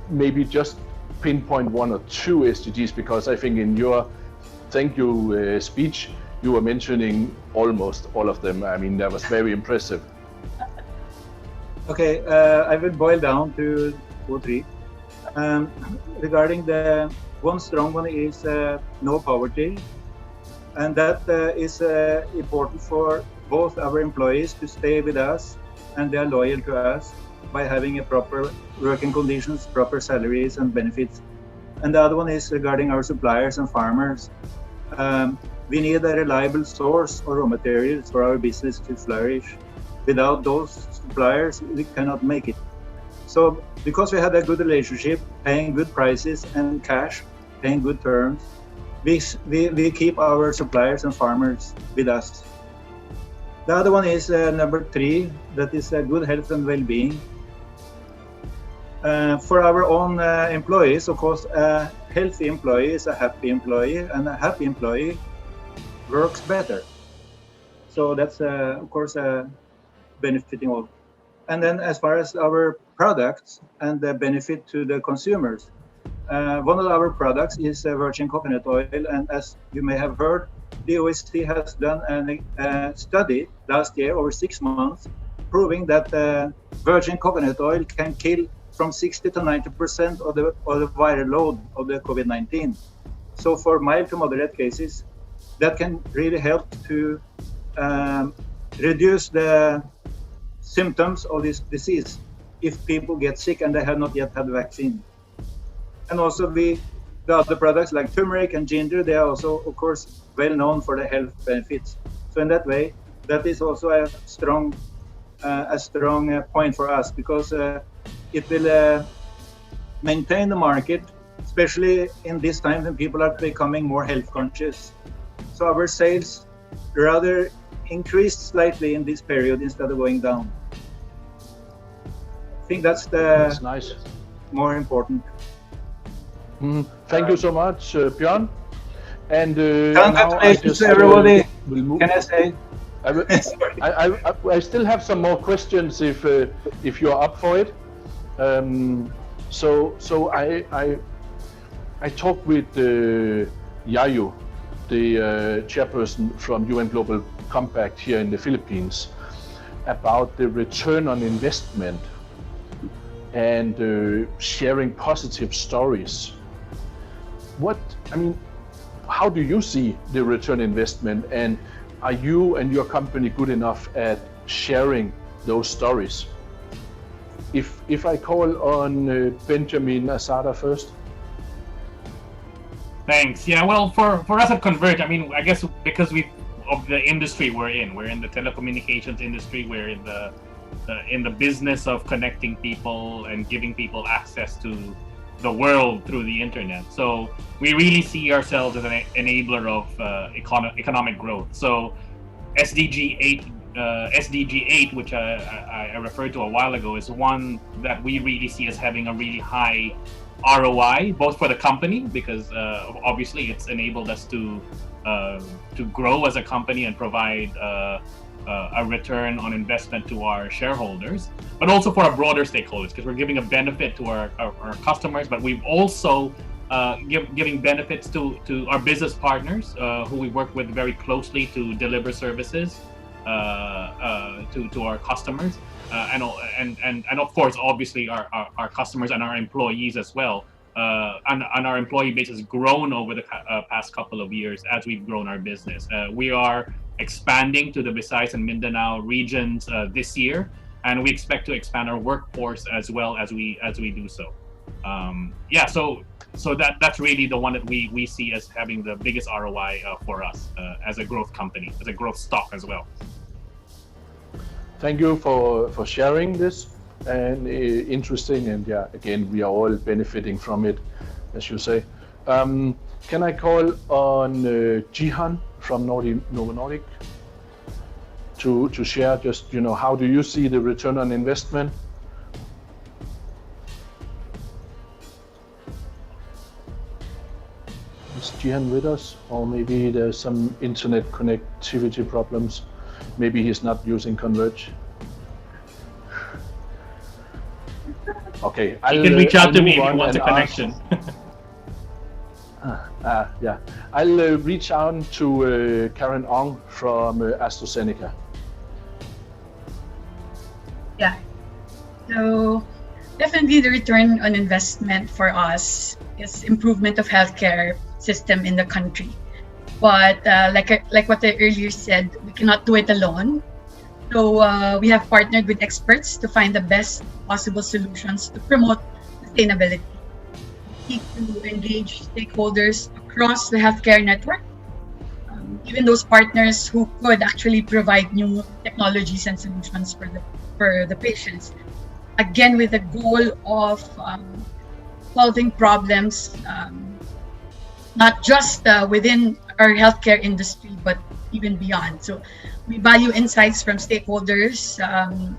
maybe just pinpoint one or two SDGs? Because I think in your thank you speech, you were mentioning almost all of them. I mean, that was very impressive. Okay, I will boil down to 2 or 3. Regarding the one strong one is no poverty, and that is important for both our employees to stay with us and they are loyal to us by having a proper working conditions, proper salaries and benefits. And the other one is regarding our suppliers and farmers. We need a reliable source of raw materials for our business to flourish. Without those suppliers, we cannot make it. So because we have a good relationship, paying good prices and cash, paying good terms, we keep our suppliers and farmers with us. The other one is number 3, that is good health and well-being. For our own employees, of course, a healthy employee is a happy employee, and a happy employee works better. So that's, of course, benefiting all. And then as far as our products and the benefit to the consumers, one of our products is virgin coconut oil. And as you may have heard, the OSC has done a study last year over 6 months, proving that virgin coconut oil can kill from 60 to 90% of the viral load of the COVID-19. So for mild to moderate cases, that can really help to reduce the symptoms of this disease if people get sick and they have not yet had the vaccine. And also the other products like turmeric and ginger, they are also, of course, well known for the health benefits. So in that way, that is also a strong point for us, because it will maintain the market, especially in this time when people are becoming more health conscious. So our sales rather increased slightly in this period instead of going down. I think that's nice. More important. Thank you so much, Björn. And congratulations to everybody. Can I say? I still have some more questions if you're up for it. So I talked with Yayu, the chairperson from UN Global Compact here in the Philippines, about the return on investment and sharing positive stories. How do you see the return investment, and are you and your company good enough at sharing those stories? If I call on Benjamin Asada first. Thanks. Yeah, well, for us at Converge, I guess because of the industry we're in the telecommunications industry, we're in the business of connecting people and giving people access to the world through the internet. So we really see ourselves as an enabler of economic growth. So SDG 8, which I referred to a while ago, is one that we really see as having a really high ROI, both for the company, because obviously it's enabled us to grow as a company and provide a return on investment to our shareholders, but also for our broader stakeholders, because we're giving a benefit to our customers, but we've also giving benefits to our business partners who we work with very closely to deliver services to our customers, and of course, obviously our customers and our employees as well. And our employee base has grown over the past couple of years as we've grown our business. We are expanding to the Visayas and Mindanao regions this year, and we expect to expand our workforce as well as we do so. So that's really the one that we see as having the biggest ROI for us as a growth company, as a growth stock as well. Thank you for sharing this, and interesting, and again, we are all benefiting from it, as you say. Can I call on Jihan from Novo Nordisk to share just, how do you see the return on investment? Is Jihan with us? Or maybe there's some internet connectivity problems. Maybe he's not using Converge. Okay, you can reach out to me if you want a connection. I'll reach out to Karen Ong from AstraZeneca. Yeah. So definitely the return on investment for us is improvement of healthcare system in the country. But like what I earlier said, we cannot do it alone. So we have partnered with experts to find the best possible solutions to promote sustainability. We seek to engage stakeholders across the healthcare network, even those partners who could actually provide new technologies and solutions for the patients. Again, with the goal of solving problems, not just within our healthcare industry, but even beyond. So we value insights from stakeholders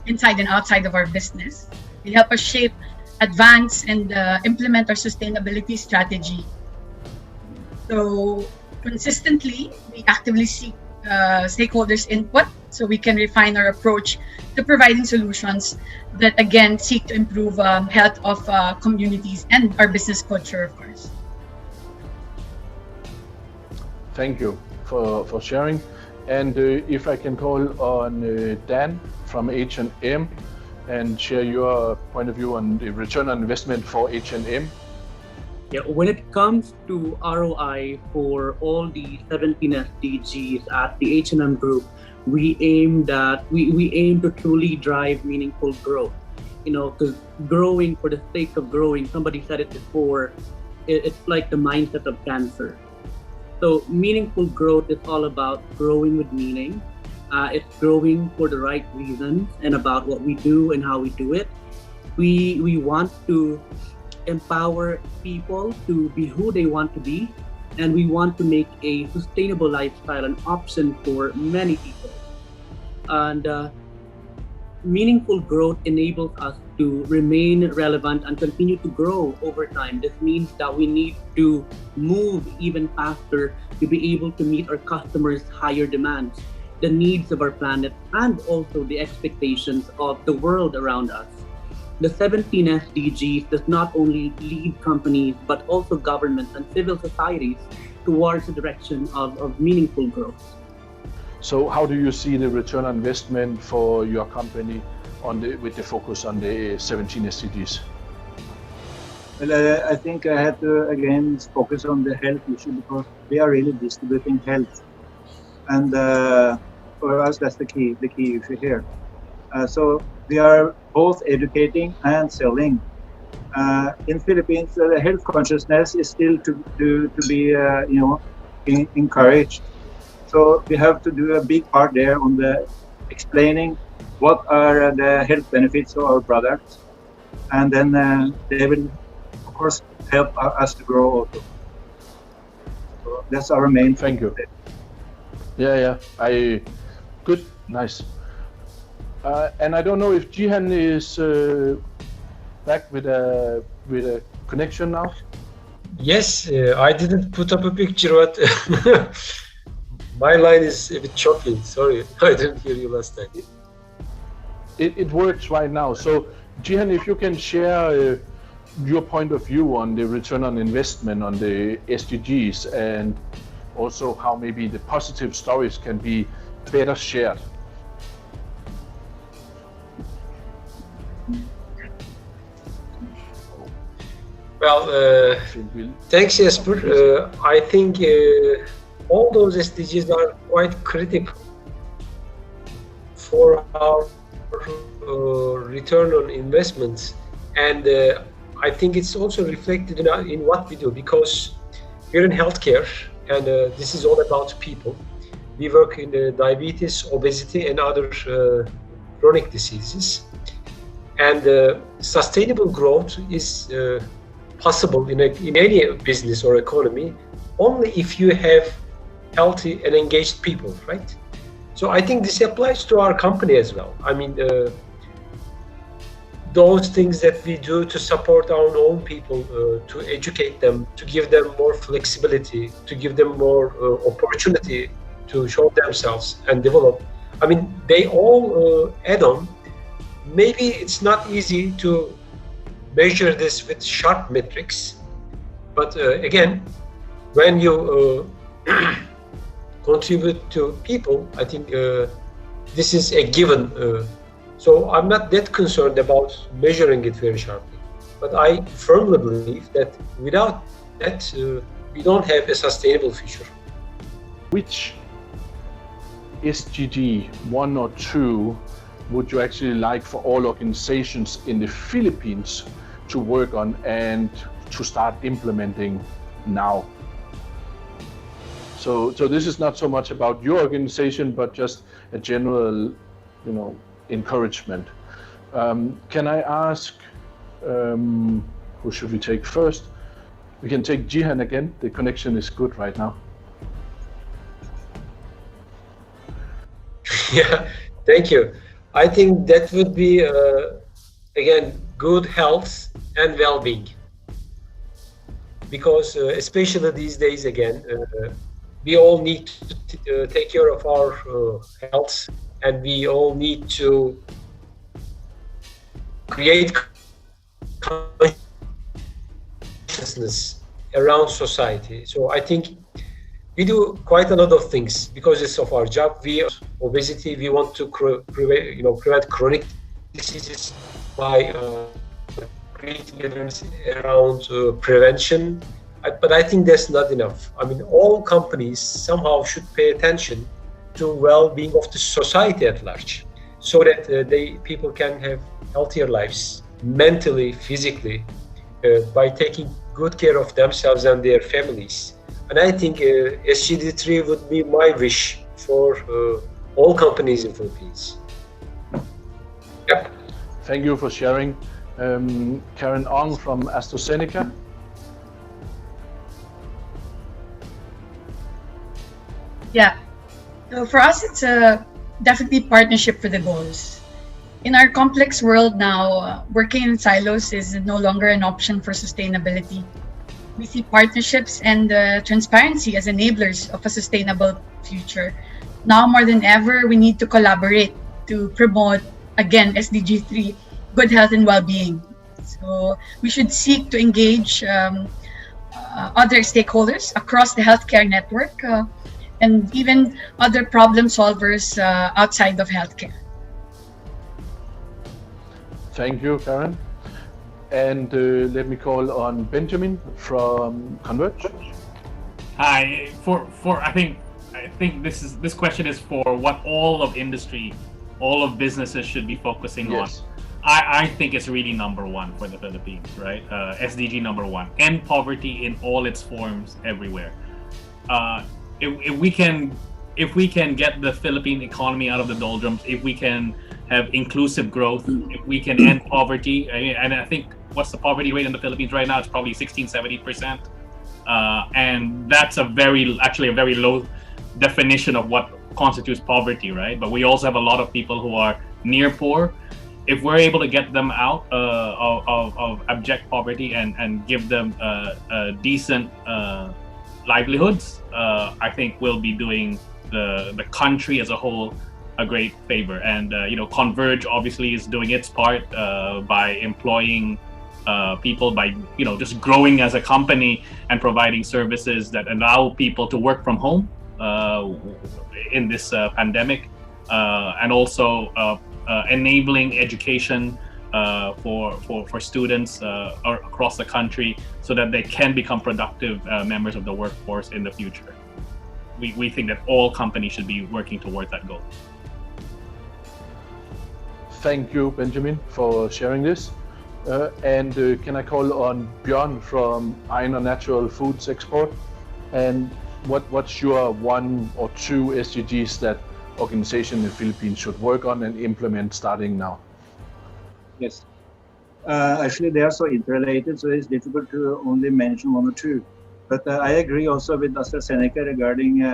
inside and outside of our business. They help us shape advance and implement our sustainability strategy. So consistently, we actively seek stakeholders' input so we can refine our approach to providing solutions that again seek to improve health of communities and our business culture, of course. Thank you for sharing. And if I can call on Dan from H&M and share your point of view on the return on investment for H&M. Yeah, when it comes to ROI for all the 17 SDGs at the H&M Group, we aim to truly drive meaningful growth. You know, because growing for the sake of growing, somebody said it before, it's like the mindset of cancer. So meaningful growth is all about growing with meaning. It's growing for the right reasons and about what we do and how we do it. We want to empower people to be who they want to be, and we want to make a sustainable lifestyle an option for many people. And meaningful growth enables us to remain relevant and continue to grow over time. This means that we need to move even faster to be able to meet our customers' higher demands, the needs of our planet, and also the expectations of the world around us. The 17 SDGs does not only lead companies, but also governments and civil societies towards the direction of meaningful growth. So how do you see the return on investment for your company with the focus on the 17 SDGs? Well, I think I had to again focus on the health issue because we are really distributing health. And for us, that's the key issue here. So we are both educating and selling. In Philippines, the health consciousness is still to be encouraged. So we have to do a big part there on the explaining what are the health benefits of our products, and then they will, of course, help us to grow also. So that's our main. Thank you. Yeah. Good, nice. And I don't know if Jihan is back with a connection now. Yes, I didn't put up a picture, but my line is a bit choppy. Sorry, I didn't hear you last time. It works right now. So, Jihan, if you can share your point of view on the return on investment on the SDGs, and also how maybe the positive stories can be better shared. Well, thanks, Jesper. I think all those SDGs are quite critical for our return on investments, and I think it's also reflected in what we do, because we're in healthcare, and this is all about people. We work in diabetes, obesity, and other chronic diseases, and sustainable growth is possible in any business or economy only if you have healthy and engaged people, right? So I think this applies to our company as well. I mean, those things that we do to support our own people, to educate them, to give them more flexibility, to give them more opportunity to show themselves and develop. I mean, they all add on. Maybe it's not easy to measure this with sharp metrics, but again, when you contribute to people, I think this is a given. So I'm not that concerned about measuring it very sharply, but I firmly believe that without that, we don't have a sustainable future. Which SDG, one or two, would you actually like for all organizations in the Philippines to work on and to start implementing now? So this is not so much about your organization, but just a general, encouragement. Can I ask, who should we take first? We can take Jihan again. The connection is good right now. Yeah, thank you. I think that would be, again, good health and well-being. Because especially these days again, we all need to take care of our health, and we all need to create consciousness around society. So I think we do quite a lot of things because it's of our job. Obesity, we want to prevent chronic diseases by creating awareness around prevention. But I think that's not enough. I mean, all companies somehow should pay attention to well-being of the society at large, so that people can have healthier lives, mentally, physically, by taking good care of themselves and their families. And I think SDG3 would be my wish for all companies in Philippines. Yep. Thank you for sharing. Karen Ong from AstraZeneca. Yeah. So for us, it's definitely partnership for the goals. In our complex world now, working in silos is no longer an option for sustainability. We see partnerships and transparency as enablers of a sustainable future. Now more than ever, we need to collaborate to promote, again, SDG 3, good health and well-being. So we should seek to engage other stakeholders across the healthcare network and even other problem solvers outside of healthcare. Thank you, Karen. And let me call on Benjamin from Converge. Hi. I think this question is for what all of industry, all of businesses should be focusing on. I think it's really number one for the Philippines, right? SDG number one, end poverty in all its forms everywhere. If we can get the Philippine economy out of the doldrums, if we can have inclusive growth, if we can end poverty, and I think what's the poverty rate in the Philippines right now? It's probably 16-17%, and that's actually a very low definition of what constitutes poverty, right? But we also have a lot of people who are near poor. If we're able to get them out of abject poverty and give them decent livelihoods, I think we'll be doing the country as a whole a great favor. And Converge obviously is doing its part by employing people, by just growing as a company and providing services that allow people to work from home in this pandemic, and also enabling education for students across the country so that they can become productive members of the workforce in the future. We think that all companies should be working towards that goal. Thank you, Benjamin, for sharing this. And can I call on Björn from Einar Natural Foods Export? And what's your one or two SDGs that organization in the Philippines should work on and implement starting now? Yes. Actually, they are so interrelated, so it's difficult to only mention one or two. But I agree also with AstraZeneca regarding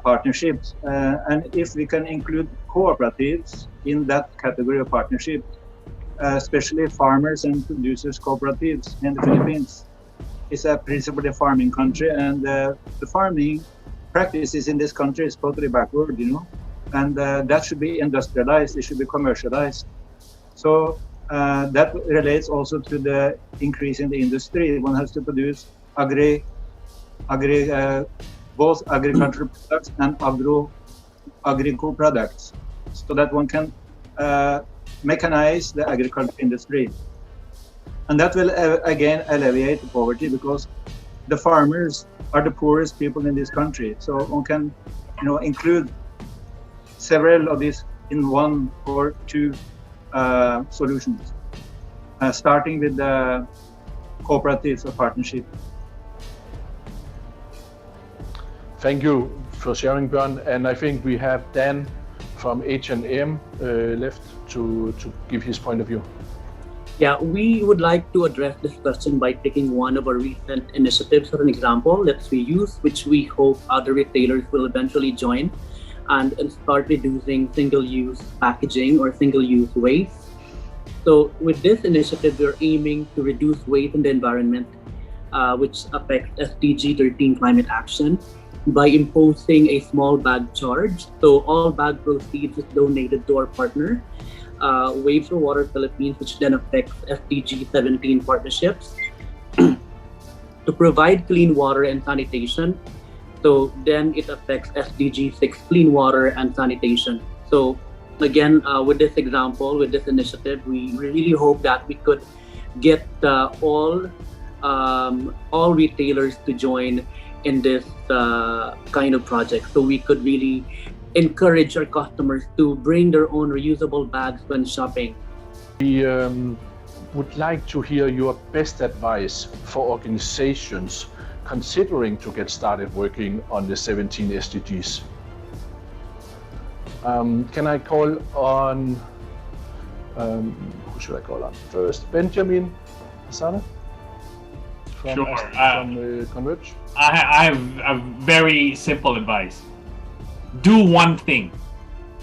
partnerships. And if we can include cooperatives in that category of partnership, especially farmers and producers cooperatives in the Philippines, it's a principally farming country, and the farming practices in this country is totally backward, and that should be industrialized, it should be commercialized. So that relates also to the increase in the industry. One has to produce both agricultural products and agri-co products, so that one can mechanize the agriculture industry. And that will again alleviate poverty, because the farmers are the poorest people in this country. So one can include several of these in one or two solutions, starting with the cooperatives or partnership. Thank you for sharing, Björn. And I think we have Dan from H&M left to give his point of view. Yeah, we would like to address this question by taking one of our recent initiatives as an example. Let's reuse, which we hope other retailers will eventually join and start reducing single-use packaging or single-use waste. So with this initiative, we're aiming to reduce waste in the environment, which affects SDG 13 climate action, by imposing a small bag charge. So all bag proceeds is donated to our partner, Waves for Water Philippines, which then affects SDG 17 partnerships to provide clean water and sanitation. So then it affects SDG 6 clean water and sanitation. So again, with this example, with this initiative, we really hope that we could get all retailers to join in this kind of project. So we could really encourage our customers to bring their own reusable bags when shopping. We would like to hear your best advice for organizations considering to get started working on the 17 SDGs. Can I call on, who should I call on first? Benjamin Asana? Sure. From Converge? I have a very simple advice. Do one thing.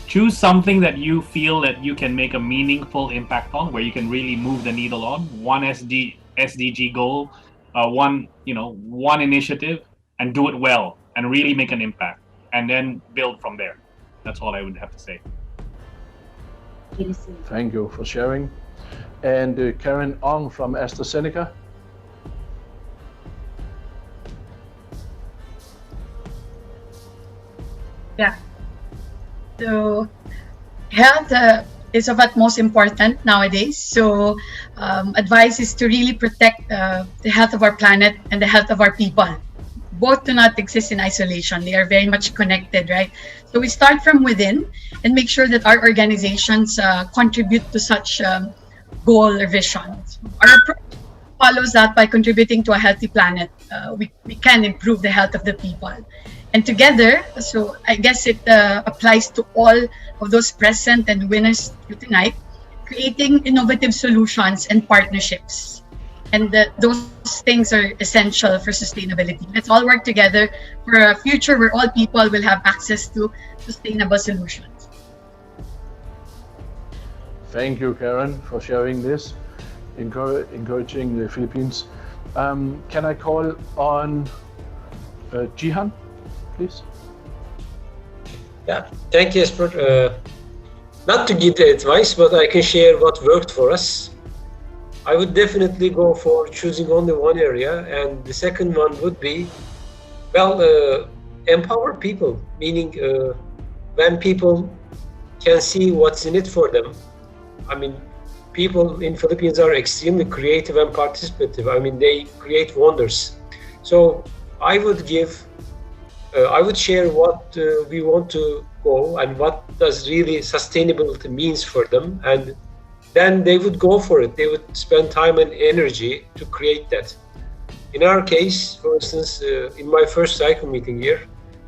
Choose something that you feel that you can make a meaningful impact on, where you can really move the needle on. One SDG goal, one initiative, and do it well and really make an impact, and then build from there. That's all I would have to say. Thank you for sharing. And Karen Ong from AstraZeneca. Yeah. So health is of utmost importance nowadays. So advice is to really protect the health of our planet and the health of our people. Both do not exist in isolation. They are very much connected, right? So we start from within and make sure that our organizations contribute to such goal or vision. Our approach follows that by contributing to a healthy planet. We can improve the health of the people. And together, so I guess it applies to all of those present and winners tonight, creating innovative solutions and partnerships. And those things are essential for sustainability. Let's all work together for a future where all people will have access to sustainable solutions. Thank you, Karen, for sharing this, encouraging the Philippines. Can I call on Jihan, please? Yeah, thank you, Jesper. Not to give the advice, but I can share what worked for us. I would definitely go for choosing only one area, and the second one would be, empower people, meaning when people can see what's in it for them. I mean, people in Philippines are extremely creative and participative. I mean, they create wonders. So I would share what we want to go and what does really sustainability means for them, and then they would go for it. They would spend time and energy to create that. In our case, for instance, in my first cycle meeting here,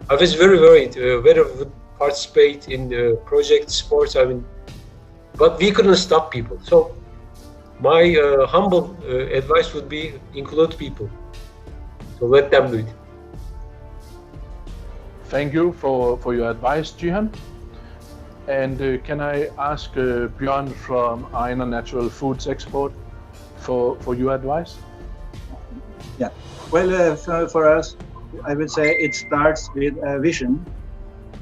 I was very worried whether we would participate in project sports. I mean, but we couldn't stop people. So my humble advice would be include people. So let them do it. Thank you for your advice, Jihan. And can I ask Björn from Einar Natural Foods Export for your advice? Yeah, well, for us, I would say it starts with a vision.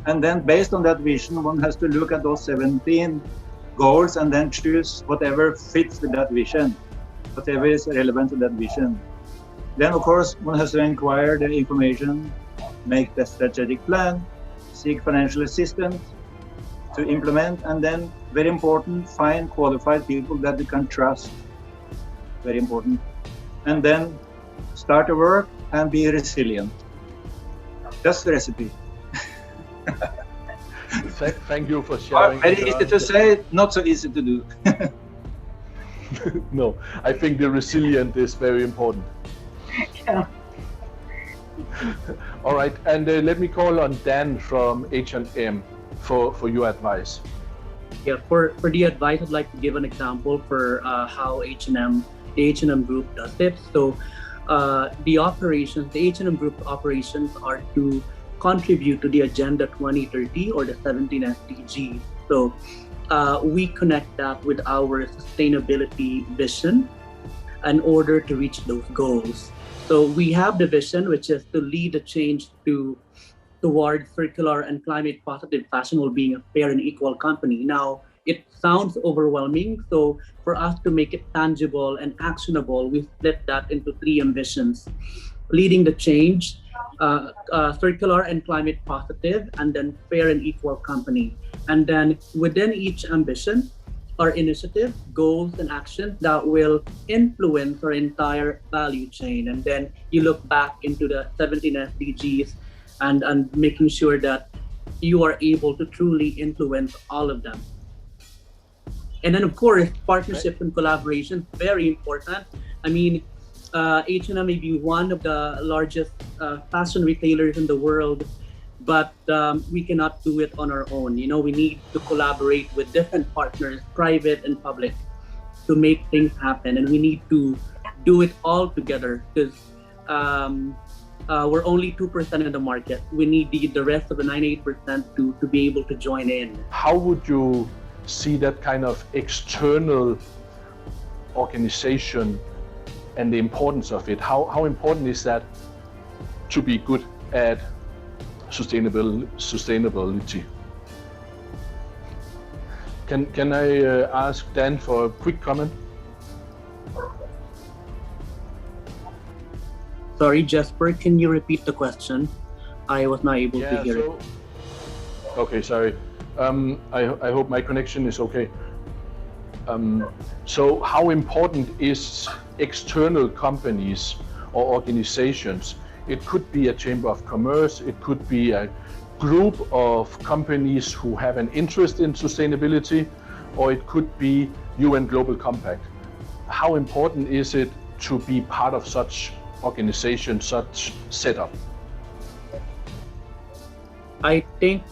And then based on that vision, one has to look at those 17 goals and then choose whatever fits with that vision, whatever is relevant to that vision. Then, of course, one has to inquire the information, make the strategic plan, seek financial assistance to implement, and then, very important, find qualified people that you can trust. Very important. And then start to work and be resilient. That's the recipe. Thank you for sharing. Very easy to say, not so easy to do. No, I think the resilient is very important. Yeah. All right, and let me call on Dan from H&M for your advice. Yeah, for the advice, I'd like to give an example for how the H&M Group does it. So the H&M Group operations are to contribute to the Agenda 2030 or the 17 SDGs. So we connect that with our sustainability vision in order to reach those goals. So we have the vision, which is to lead the change toward circular and climate positive fashion while being a fair and equal company. Now, it sounds overwhelming. So for us to make it tangible and actionable, we split that into 3 ambitions: leading the change, circular and climate positive, and then fair and equal company. And then within each ambition are initiatives, goals, and actions that will influence our entire value chain. And then you look back into the 17 SDGs and making sure that you are able to truly influence all of them. And then, of course, partnerships and collaboration, very important. I mean, H&M may be one of the largest fashion retailers in the world, but we cannot do it on our own. You know, we need to collaborate with different partners, private and public, to make things happen. And we need to do it all together because we're only 2% in the market. We need the rest of the 98% to be able to join in. How would you see that kind of external organization and the importance of it? How important is that to be good at sustainability? Can I ask Dan for a quick comment? Sorry, Jesper, can you repeat the question? I was not able to hear it. Okay, sorry. I hope my connection is okay. So how important is external companies or organizations? It could be a chamber of commerce, it could be a group of companies who have an interest in sustainability, or it could be UN Global Compact. How important is it to be part of such organization, such setup? I think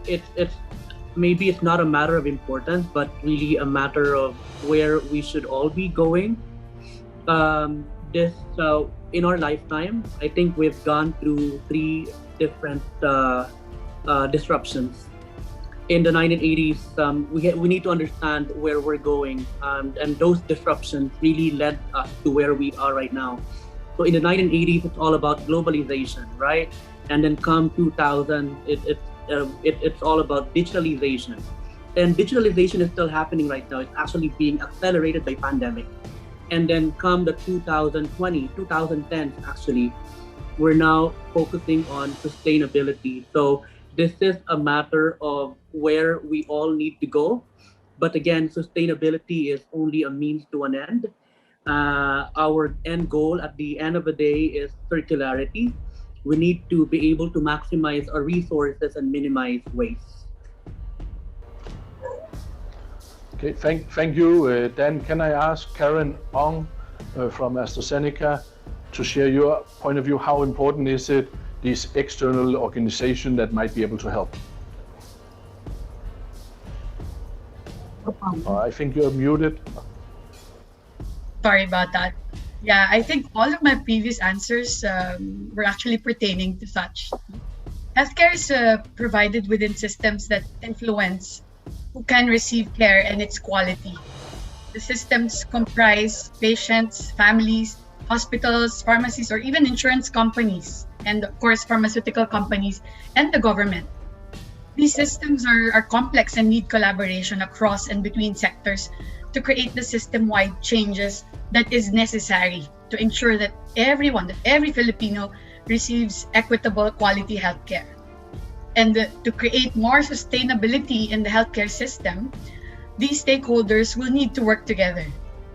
it's maybe it's not a matter of importance, but really a matter of where we should all be going. In our lifetime, I think we've gone through 3 different disruptions. In the 1980s, we need to understand where we're going, and those disruptions really led us to where we are right now. So in the 1980s, it's all about globalization, right? And then come 2000, it's all about digitalization. And digitalization is still happening right now. It's actually being accelerated by pandemic. And then come the 2020, 2010 actually, we're now focusing on sustainability. So this is a matter of where we all need to go. But again, sustainability is only a means to an end. Our end goal at the end of the day is circularity. We need to be able to maximize our resources and minimize waste. Okay, thank you, Dan. Can I ask Karen Ong from AstraZeneca to share your point of view? How important is it, this external organization that might be able to help? I think you're muted. Sorry about that. Yeah, I think all of my previous answers were actually pertaining to such. Healthcare is provided within systems that influence who can receive care and its quality. The systems comprise patients, families, hospitals, pharmacies, or even insurance companies, and of course, pharmaceutical companies and the government. These systems are complex and need collaboration across and between sectors to create the system-wide changes that is necessary to ensure that every Filipino receives equitable quality healthcare. And to create more sustainability in the healthcare system, these stakeholders will need to work together.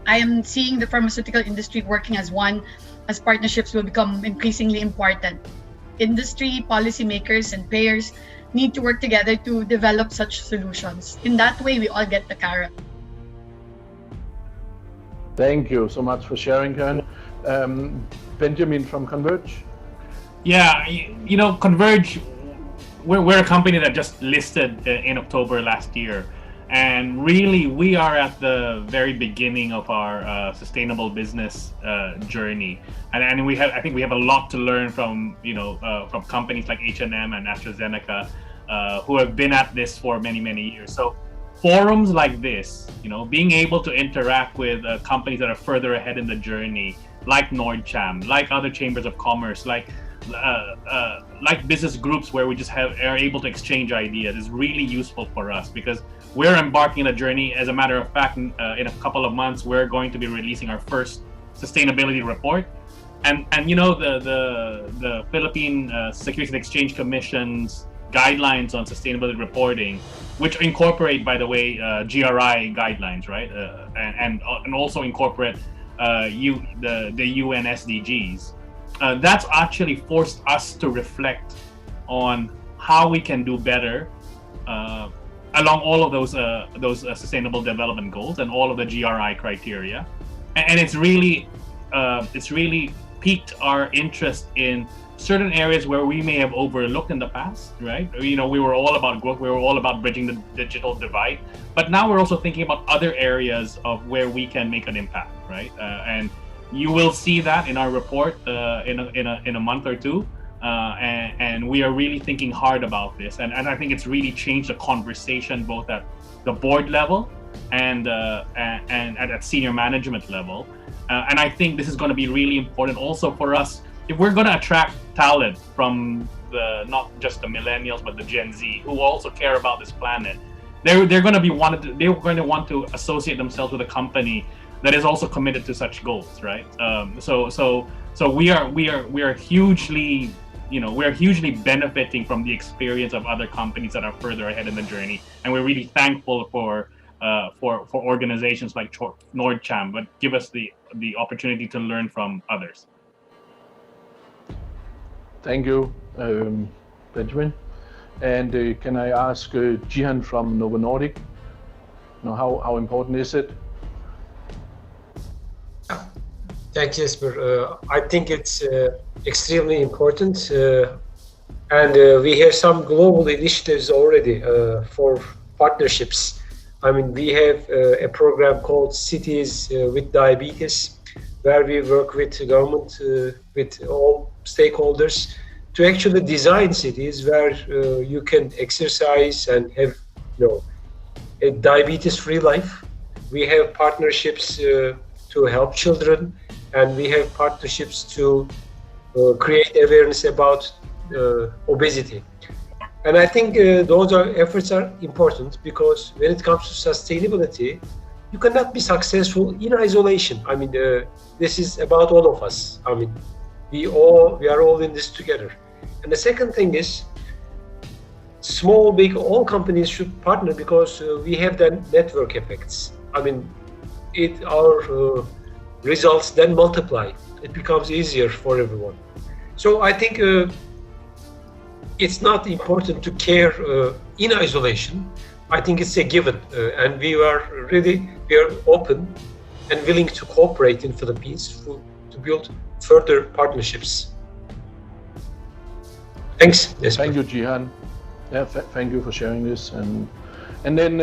I am seeing the pharmaceutical industry working as one, as partnerships will become increasingly important. Industry, policymakers, and payers need to work together to develop such solutions. In that way, we all get the carrot. Thank you so much for sharing, Karen. Benjamin from Converge. Yeah, you know, Converge, we're a company that just listed in October last year. And really, we are at the very beginning of our sustainable business journey, and I think we have a lot to learn from from companies like H&M and AstraZeneca who have been at this for many years. So forums like this, being able to interact with companies that are further ahead in the journey, like NordCham, like other chambers of commerce, like business groups where we just are able to exchange ideas, is really useful for us, because we're embarking on a journey. As a matter of fact, in a couple of months, we're going to be releasing our first sustainability report. And the Philippine Securities and Exchange Commission's guidelines on sustainability reporting, which incorporate, by the way, GRI guidelines, right? And also incorporate the UN SDGs. That's actually forced us to reflect on how we can do better along all of those sustainable development goals and all of the GRI criteria. And it's really piqued our interest in certain areas where we may have overlooked in the past, right? We were all about growth, we were all about bridging the digital divide, but now we're also thinking about other areas of where we can make an impact, right? And you will see that in our report in a month or two, and we are really thinking hard about this, and I think it's really changed the conversation both at the board level and at senior management level. And I think this is going to be really important also for us if we're going to attract talent from not just the millennials but the Gen Z, who also care about this planet. They're going to want to associate themselves with a company that is also committed to such goals, right? So we are hugely benefiting from the experience of other companies that are further ahead in the journey, and we're really thankful for organizations like NordCham, but give us the opportunity to learn from others. Thank you, Benjamin. And can I ask Jihan from Novo Nordic, how important is it? Thank you, Jesper. I think it's extremely important, and we have some global initiatives already for partnerships. I mean, we have a program called Cities with Diabetes, where we work with the government, with all stakeholders, to actually design cities where you can exercise and have, a diabetes-free life. We have partnerships to help children, and we have partnerships to create awareness about obesity. And I think those efforts are important, because when it comes to sustainability, you cannot be successful in isolation. I mean, this is about all of us. I mean, we are all in this together. And the second thing is, small, big, all companies should partner, because we have the network effects. I mean, our results then multiply. It becomes easier for everyone. So I think it's not important to care in isolation. I think it's a given, and we are open and willing to cooperate in Philippines to build further partnerships. Thanks. Yes, thank you, Jihan. Yeah, thank you for sharing this. And then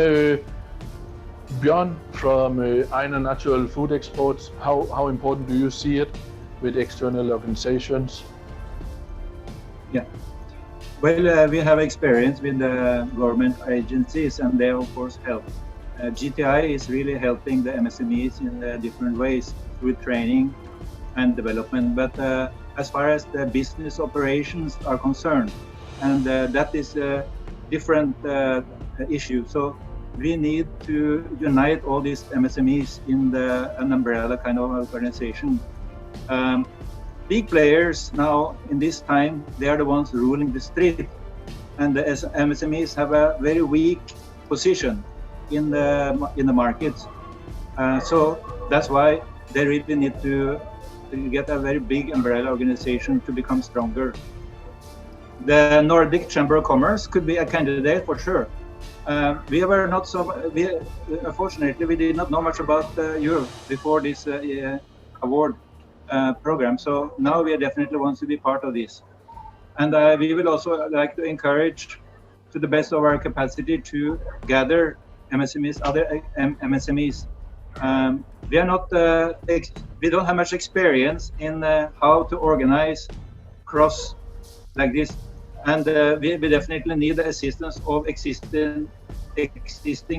Björn from Einar Natural Food Exports, how important do you see it with external organizations? Yeah. Well, we have experience with the government agencies, and they of course help. GTI is really helping the MSMEs in different ways through training and development. But as far as the business operations are concerned, and that is a different issue. So we need to unite all these MSMEs in an umbrella kind of organization. Big players now in this time, they are the ones ruling the street, and the MSMEs have a very weak position in the markets. So that's why they really need to get a very big umbrella organization to become stronger. The Nordic Chamber of Commerce could be a candidate for sure. Unfortunately, we did not know much about Europe before this award program. So now we definitely want to be part of this. And we will also like to encourage, to the best of our capacity, to gather MSMEs, other MSMEs. We don't have much experience in how to organize cross like this. And we definitely need the assistance of existing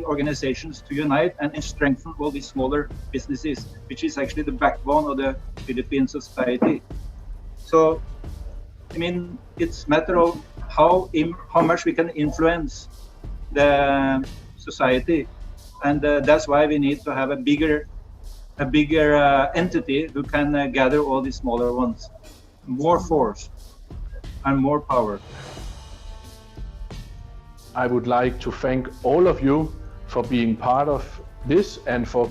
organizations to unite and strengthen all these smaller businesses, which is actually the backbone of the Philippine society. So, I mean, it's a matter of how much we can influence the society, and that's why we need to have a bigger entity who can gather all these smaller ones. More force and more power. I would like to thank all of you for being part of this and for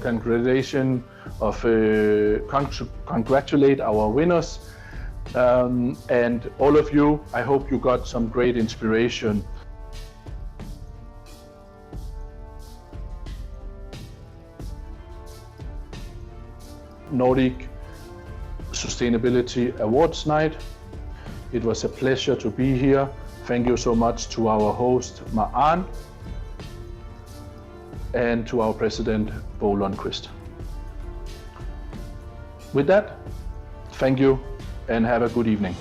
congratulate our winners. And all of you, I hope you got some great inspiration. Nordic Sustainability Awards Night. It was a pleasure to be here. Thank you so much to our host, Ma'an, and to our president, Bo Lundqvist. With that, thank you and have a good evening.